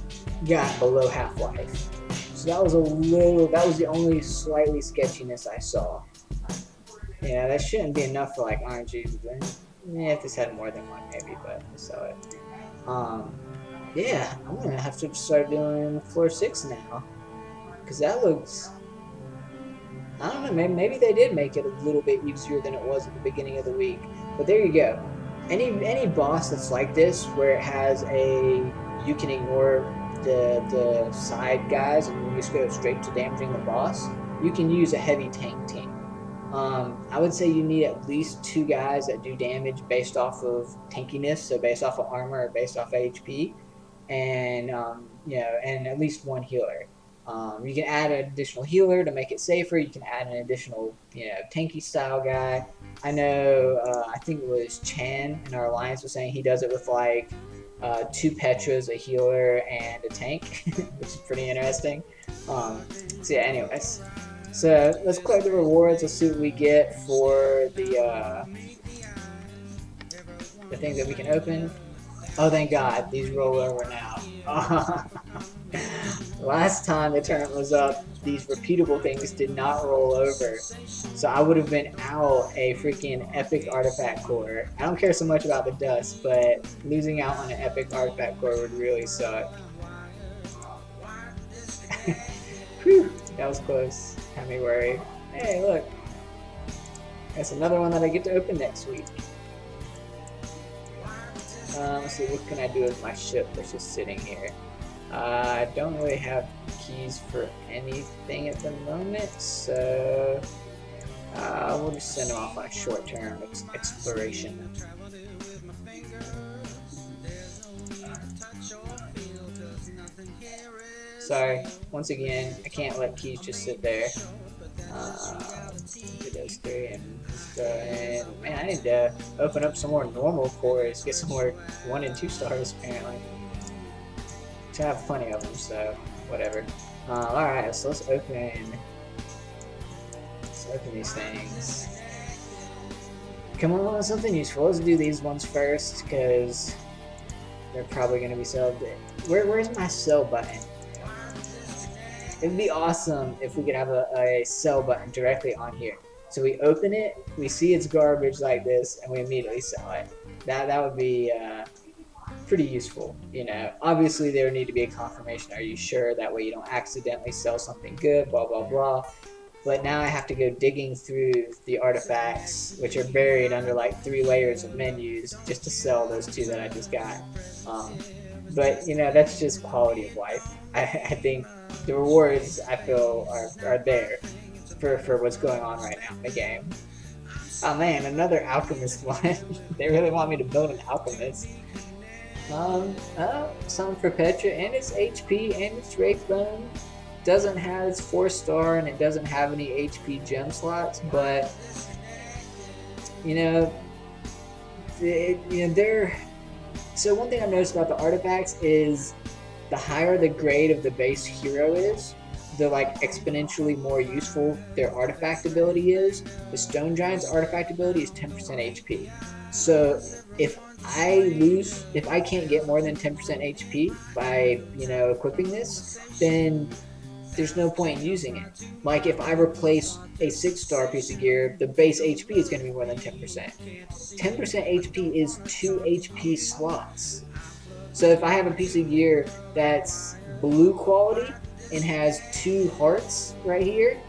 got below half-life. So that was a little. That was the only slightly sketchiness I saw. Yeah, that shouldn't be enough for like RNG. Yeah, if this had more than one, maybe, but I saw it. Yeah, I'm gonna have to start doing floor 6 now, cause that looks. I don't know. Maybe they did make it a little bit easier than it was at the beginning of the week. But there you go. Any boss that's like this, where it has you can ignore the side guys and you just go straight to damaging the boss, you can use a heavy tank team. I would say you need at least 2 guys that do damage based off of tankiness, so based off of armor or based off HP, and and at least 1 healer. You can add an additional healer to make it safer. You can add an additional, tanky style guy. I know, I think it was Chan in our alliance was saying he does it with like 2 Petras, a healer, and a tank, which is pretty interesting. So yeah, anyways. So let's collect the rewards. Let's see what we get for the things that we can open. Oh, thank God, these roll over now. Last time the tournament was up, these repeatable things did not roll over. So I would have been out a freaking epic artifact core. I don't care so much about the dust, but losing out on an epic artifact core would really suck. Whew, that was close. Had me worried. Hey, look. That's another one that I get to open next week. Let's see, what can I do with my ship that's just sitting here? I don't really have keys for anything at the moment, so we'll just send them off on a short-term exploration. Sorry, once again, I can't let keys just sit there. Do those 3 and man, I need to open up some more normal cores, get some more 1 and 2 stars apparently. I have plenty of them, so whatever. Alright, so let's open these things. Come on, something useful. Let's do these ones first, because they're probably going to be sold. Where's my sell button? It'd be awesome if we could have a sell button directly on here. So we open it, we see it's garbage like this, and we immediately sell it. That would be pretty useful, Obviously, there would need to be a confirmation. Are you sure? That way you don't accidentally sell something good, blah, blah, blah. But now I have to go digging through the artifacts, which are buried under like 3 layers of menus, just to sell those 2 that I just got. But, that's just quality of life. I think the rewards, I feel, are there for what's going on right now in the game. Oh man, another alchemist one. They really want me to build an alchemist. Some for Petra, and it's HP, and it's Wraithbone. Doesn't have its 4-star, and it doesn't have any HP gem slots, but they're. So one thing I've noticed about the artifacts is the higher the grade of the base hero is, the like exponentially more useful their artifact ability is. The Stone Giant's artifact ability is 10% HP. So if I can't get more than 10% HP by, equipping this, then there's no point in using it. Like if I replace a 6-star piece of gear, the base HP is going to be more than 10%. 10% HP is 2 HP slots. So if I have a piece of gear that's blue quality and has 2 hearts right here,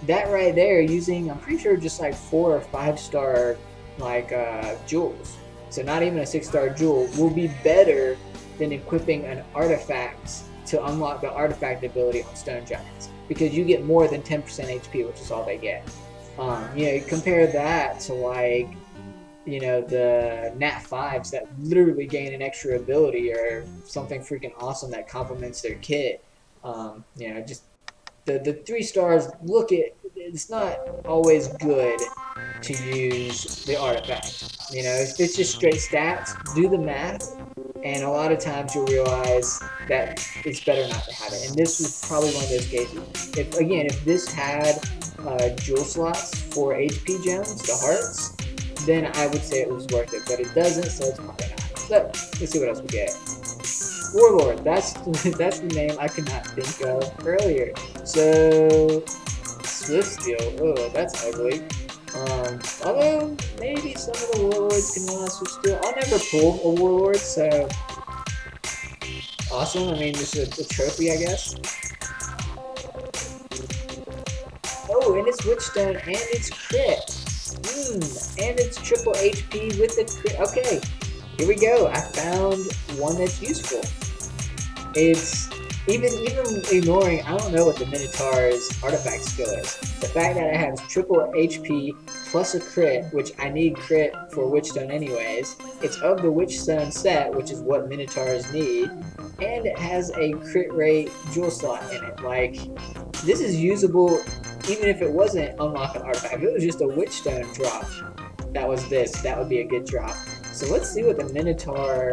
that right there using, I'm pretty sure just like 4 or 5-star jewels. So not even a 6-star jewel will be better than equipping an artifact to unlock the artifact ability on Stone Giants, because you get more than 10% HP, which is all they get. Compare that to the Nat 5s that literally gain an extra ability or something freaking awesome that complements their kit. Just the 3 stars, it's not always good to use the artifact. If it's just straight stats, do the math, and a lot of times you'll realize that it's better not to have it. And this was probably one of those cases. If this had jewel slots for HP gems, the hearts, then I would say it was worth it. But it doesn't, so it's probably not. So let's see what else we get. Warlord, that's the name I could not think of earlier. So Swiftsteel, oh, that's ugly. Although maybe some of the warlords can run on Swiftsteel. I'll never pull a warlord, so awesome. I mean, just a trophy, I guess. Oh, and it's Witchstone, and it's crit. And it's triple HP with the crit. Okay, here we go. I found one that's useful. It's even ignoring, I don't know what the Minotaur's artifact skill is. The fact that it has triple HP plus a crit, which I need crit for Witchstone anyways. It's of the Witchstone set, which is what Minotaurs need, and it has a crit rate jewel slot in it. Like, this is usable even if it wasn't unlock an artifact. If it was just a Witchstone drop, that was this, that would be a good drop. So let's see what the Minotaur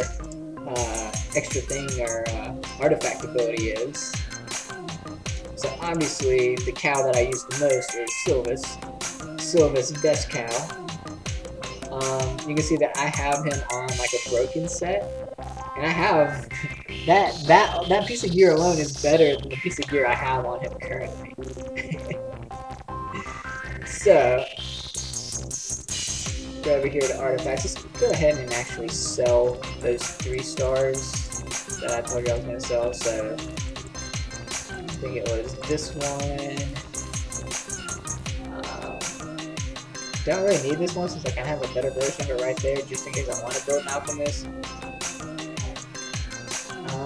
extra thing or artifact ability is. So obviously the cow that I use the most is Sylvis. Sylvis, best cow. You can see that I have him on like a broken set, and I have that piece of gear alone is better than the piece of gear I have on him currently. So go over here to artifacts. Let's go ahead and actually sell those 3 stars that I told you I was going to sell. So I think it was this one. Don't really need this one since I can have a better version of it right there, just in case I want to build an alchemist.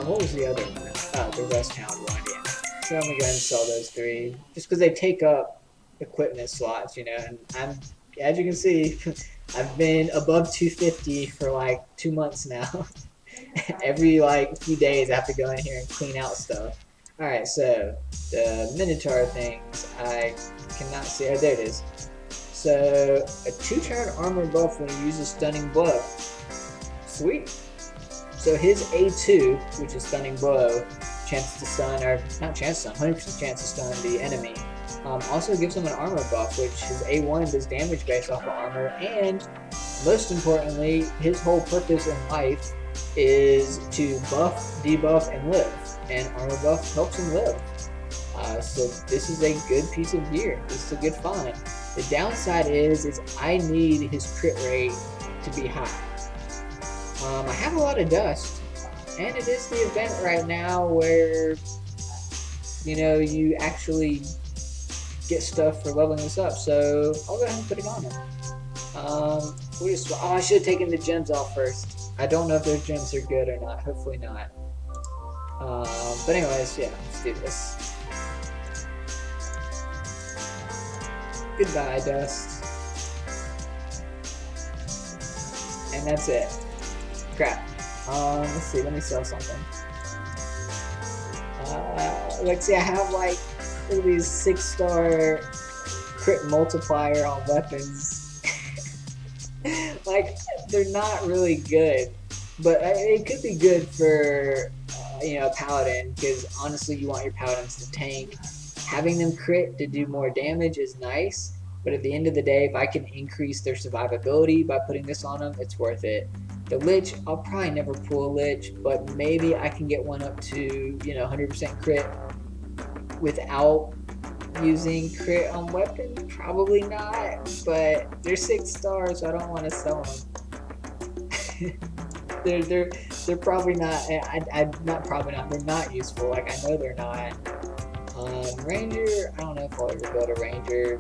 What was the other one? Oh, the Rust Hound one, yeah. So I'm gonna go ahead and sell those 3, just because they take up equipment slots, you know. And I'm, as you can see, I've been above 250 for like 2 months now. Every like few days I have to go in here and clean out stuff. Alright, so the Minotaur things, I cannot see. Oh, there it is. So a 2-turn armor buff when he uses Stunning Blow. Sweet. So his A2, which is Stunning Blow, chance to stun, or not chance to stun, 100% chance to stun the enemy, also gives him an armor buff, which his A1 does damage based off of armor, and most importantly, his whole purpose in life is to buff, debuff, and live, and armor buff helps him live. So this is a good piece of gear. This is a good find. The downside is I need his crit rate to be high. I have a lot of dust, and it is the event right now where, you know, you actually get stuff for leveling this up, so I'll go ahead and put it on him. I should have taken the gems off first. I don't know if those gems are good or not, hopefully not. But anyways, yeah, let's do this. Goodbye, dust. And that's it. Crap. Let's see, let me sell something. Let's see, I have like look at these 6-star crit multiplier on weapons. Like, they're not really good, but it could be good for you know, a paladin, because honestly you want your paladins to tank. Having them crit to do more damage is nice, but at the end of the day, if I can increase their survivability by putting this on them, it's worth it. The Lich, I'll probably never pull a Lich, but maybe I can get one up to, you know, 100% crit without using crit on weapons. Probably not, but they're 6 stars, so I don't want to sell them. they're probably not. They're not useful. Like, I know they're not. Ranger, I don't know if I'll ever build a Ranger.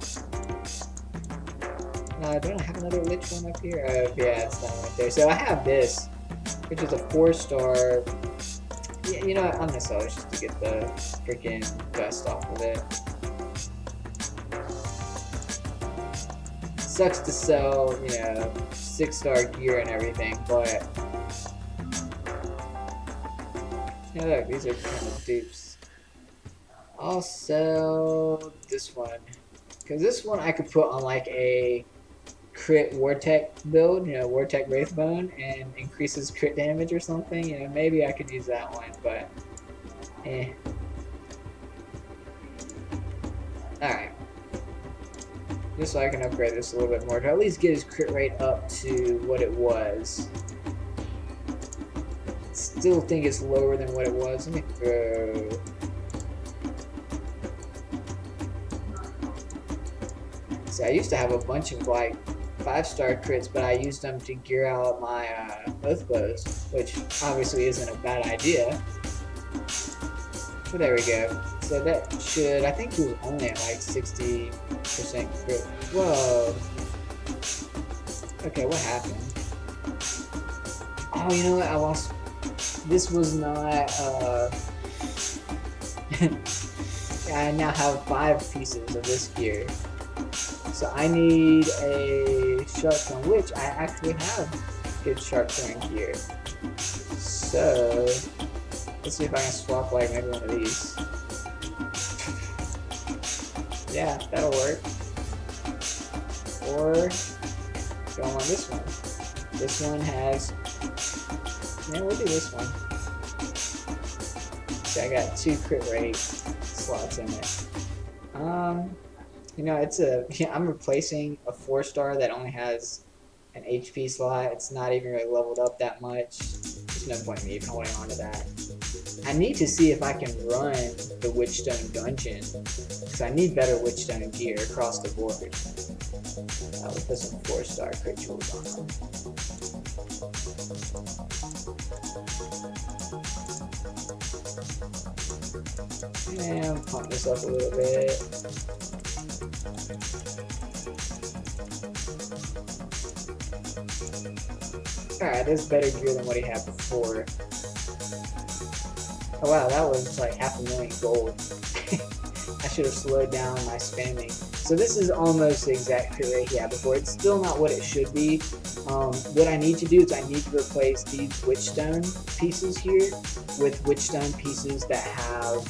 Don't I have another Lich one up here? Oh, yeah, it's not right there. So I have this, which is a 4-star. Yeah, you know what? I'm gonna sell it just to get the freaking dust off of it. Sucks to sell, you know, 6-star gear and everything, but yeah, look, these are kind of dupes. I'll sell this one, because this one I could put on like a crit Vortec build, you know, Vortec Wraithbone, and increases crit damage or something. You know, maybe I could use that one, but eh. Alright. Just so I can upgrade this a little bit more to at least get his crit rate up to what it was. Still think it's lower than what it was. Let me throw. See, I used to have a bunch of like 5-star crits, but I used them to gear out my oath bows, which obviously isn't a bad idea. But there we go. So that should, I think he was only at like 60% crit. Whoa. Okay, what happened? Oh, you know what? I lost. This was not, I now have 5 pieces of this gear. So I need a sharp throwing, which I actually have good sharp throwing gear. So let's see if I can swap like maybe one of these. Yeah, that'll work. Or go on this one. This one has, yeah, we'll do this one. So I got 2 crit rate slots in it. You know, I'm replacing a 4-star that only has an HP slot. It's not even really leveled up that much. There's no point in me even holding on to that. I need to see if I can run the Witchstone dungeon, because I need better Witchstone gear across the board. We'll put some 4-star crit jewels on them. And pump this up a little bit. Alright, this is better gear than what he had before. Oh wow, that was like 500,000 gold. I should have slowed down my spamming. So this is almost the exact crit rate he had before. It's still not what it should be. What I need to do is I need to replace these Witchstone pieces here with Witchstone pieces that have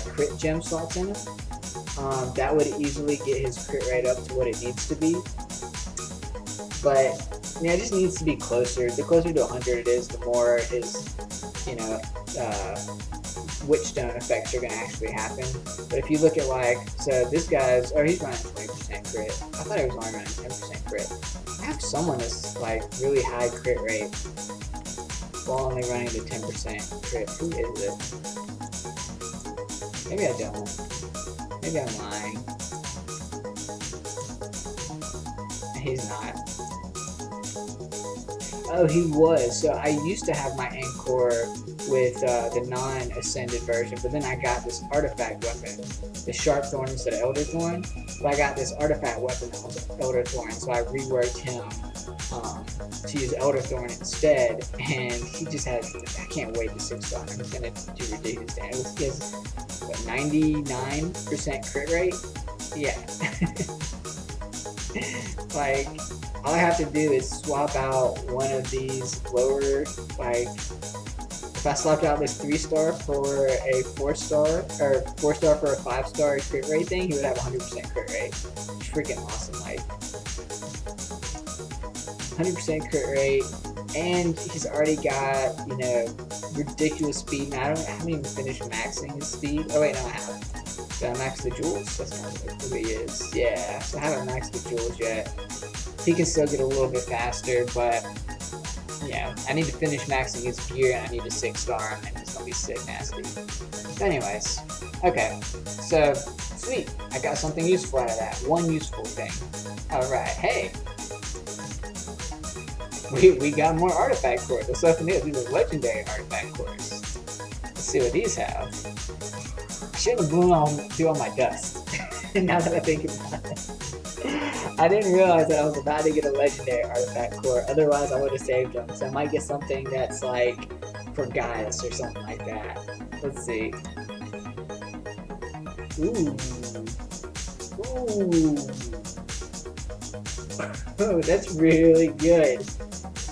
crit gem slots in them. That would easily get his crit rate up to what it needs to be. But yeah, it just needs to be closer. The closer to 100 it is, the more his, you know, Witchstone effects are going to actually happen. But if you look at like, so this guy's, oh, he's running 20% crit. I thought he was only running 10% crit. I have someone that's like really high crit rate while only running the 10% crit. Who is it? Maybe I don't. Maybe I'm lying. He's not. Oh, he was. So I used to have my Anchor with the non-ascended version, but then I got this artifact weapon, the Sharp Thorn instead of Elder Thorn. But I got this artifact weapon that was Elder Thorn, so I reworked him to use Elder Thorn instead, and he just has, I can't wait to 6-star. He's going to do ridiculous damage. He has, what, 99% crit rate? Yeah. Like, all I have to do is swap out one of these lower, like, if I swapped out this 3-star for a 4-star, or 4-star for a 5-star crit rate thing, he would have 100% crit rate. It's freaking awesome, like, 100% crit rate, and he's already got, you know, ridiculous speed. Now, I haven't even finished maxing his speed. Oh wait, no, I haven't. Did I max the jewels? That's not who he is. Yeah, so I haven't maxed the jewels yet. He can still get a little bit faster, but yeah, I need to finish maxing his gear, and I need a 6-star, and it's gonna be sick nasty. But anyways, okay, so sweet, I got something useful out of that. One useful thing. All right, hey, we got more artifact cores. Let's open these. These are legendary artifact cores. Let's see what these have. I should have blown through all my dust. Now that I think about it. I didn't realize that I was about to get a legendary artifact core, otherwise I would have saved them. So I might get something that's like for Gaius or something like that. Let's see. Ooh. Ooh. Oh, that's really good.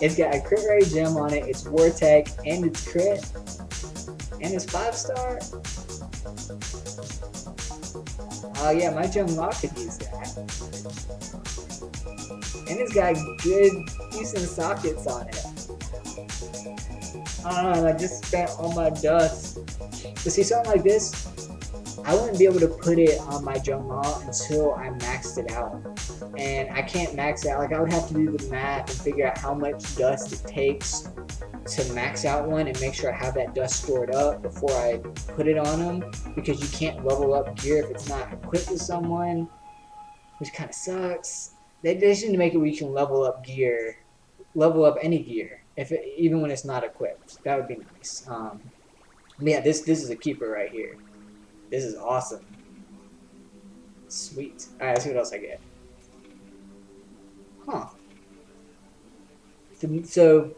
It's got a crit rate gem on it, it's Vortec, and it's crit, and it's 5-star. Oh yeah, my gem lock could use that. And it's got good, decent sockets on it. I just spent all my dust. To see something like this, I wouldn't be able to put it on my Jungma until I maxed it out. And I can't max it out. Like, I would have to do the math and figure out how much dust it takes to max out one and make sure I have that dust stored up before I put it on them. Because you can't level up gear if it's not equipped with someone, which kind of sucks. They just need to make it where you can level up gear, level up any gear, even when it's not equipped. That would be nice. Yeah, this is a keeper right here. This is awesome. Sweet. Alright, let's see what else I get. Huh. So,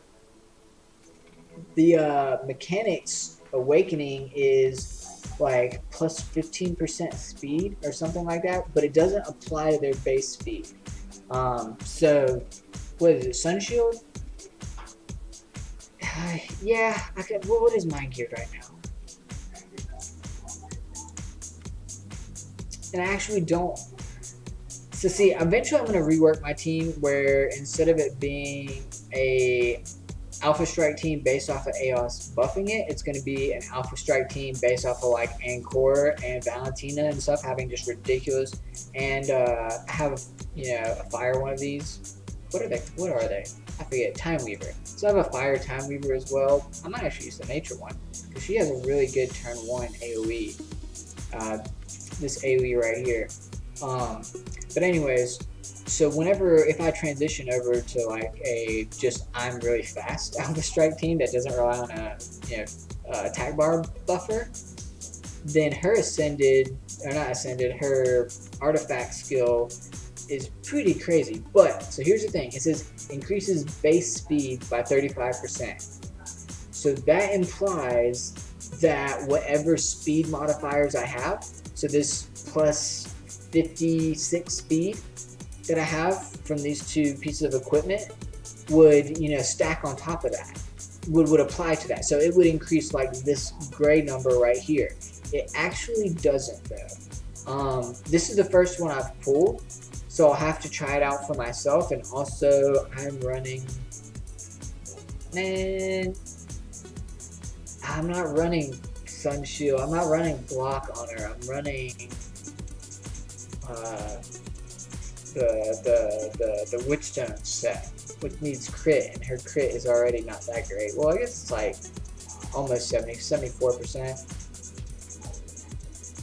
the Mechanics Awakening is like plus 15% speed or something like that, but it doesn't apply to their base speed. So what is it, Sun Shield? Yeah, I could. What is mine geared right now? And I actually don't. So see, eventually I'm gonna rework my team where instead of it being a Alpha Strike team based off of AOS buffing it, it's going to be an Alpha Strike team based off of like Ancora and Valentina and stuff having just ridiculous. And I have, a fire one of these. What are they? What are they? I forget. Time Weaver. So I have a fire Time Weaver as well. I might actually use the nature one because she has a really good turn 1 AoE. This AoE right here. But anyways, so if I transition over to like a just I'm really fast Alpha Strike team that doesn't rely on a attack bar buffer, then her her artifact skill is pretty crazy. But so here's the thing: it says increases base speed by 35%. So that implies that whatever speed modifiers I have, so this plus 56 speed that I have from these two pieces of equipment would, stack on top of that, would apply to that. So it would increase like this gray number right here. It actually doesn't though. This is the first one I've pulled, so I'll have to try it out for myself. And also I'm running, I'm not running Sun Shield. I'm not running block on her. I'm running the Witchstone set, which needs crit, and her crit is already not that great. Well, I guess it's like almost 74%.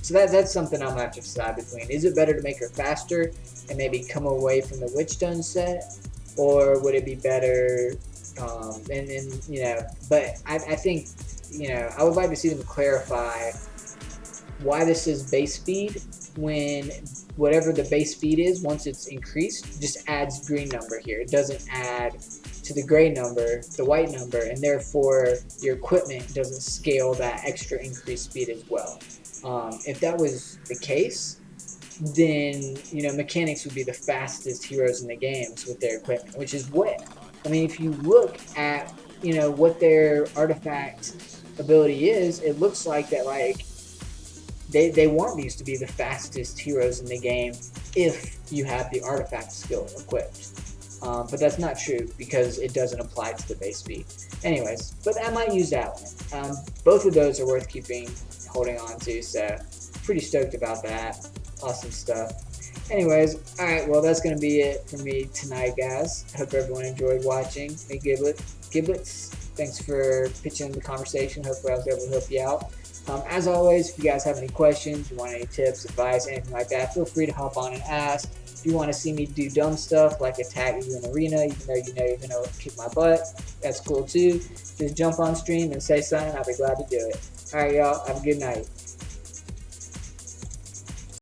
So that's something I'm gonna have to decide between. Is it better to make her faster and maybe come away from the Witchstone set, or would it be better? But I think, I would like to see them clarify why this is base speed when whatever the base speed is, once it's increased, just adds green number here. It doesn't add to the gray number, the white number, and therefore your equipment doesn't scale that extra increased speed as well. If that was the case, then mechanics would be the fastest heroes in the games with their equipment, which is what, if you look at what their artifact ability is, it looks like that like they want these to be the fastest heroes in the game if you have the artifact skill equipped. But that's not true because it doesn't apply to the base speed. Anyways, but I might use that one. Both of those are worth holding on to, so pretty stoked about that. Awesome stuff. Anyways, alright, well that's going to be it for me tonight, guys. I hope everyone enjoyed watching. Hey Giblets, thanks for pitching in the conversation. Hopefully I was able to help you out. As always, if you guys have any questions, you want any tips, advice, anything like that, feel free to hop on and ask. If you want to see me do dumb stuff like attack you in arena, even though you're going to kick my butt, that's cool too. Just jump on stream and say something, I'll be glad to do it. Alright y'all, have a good night.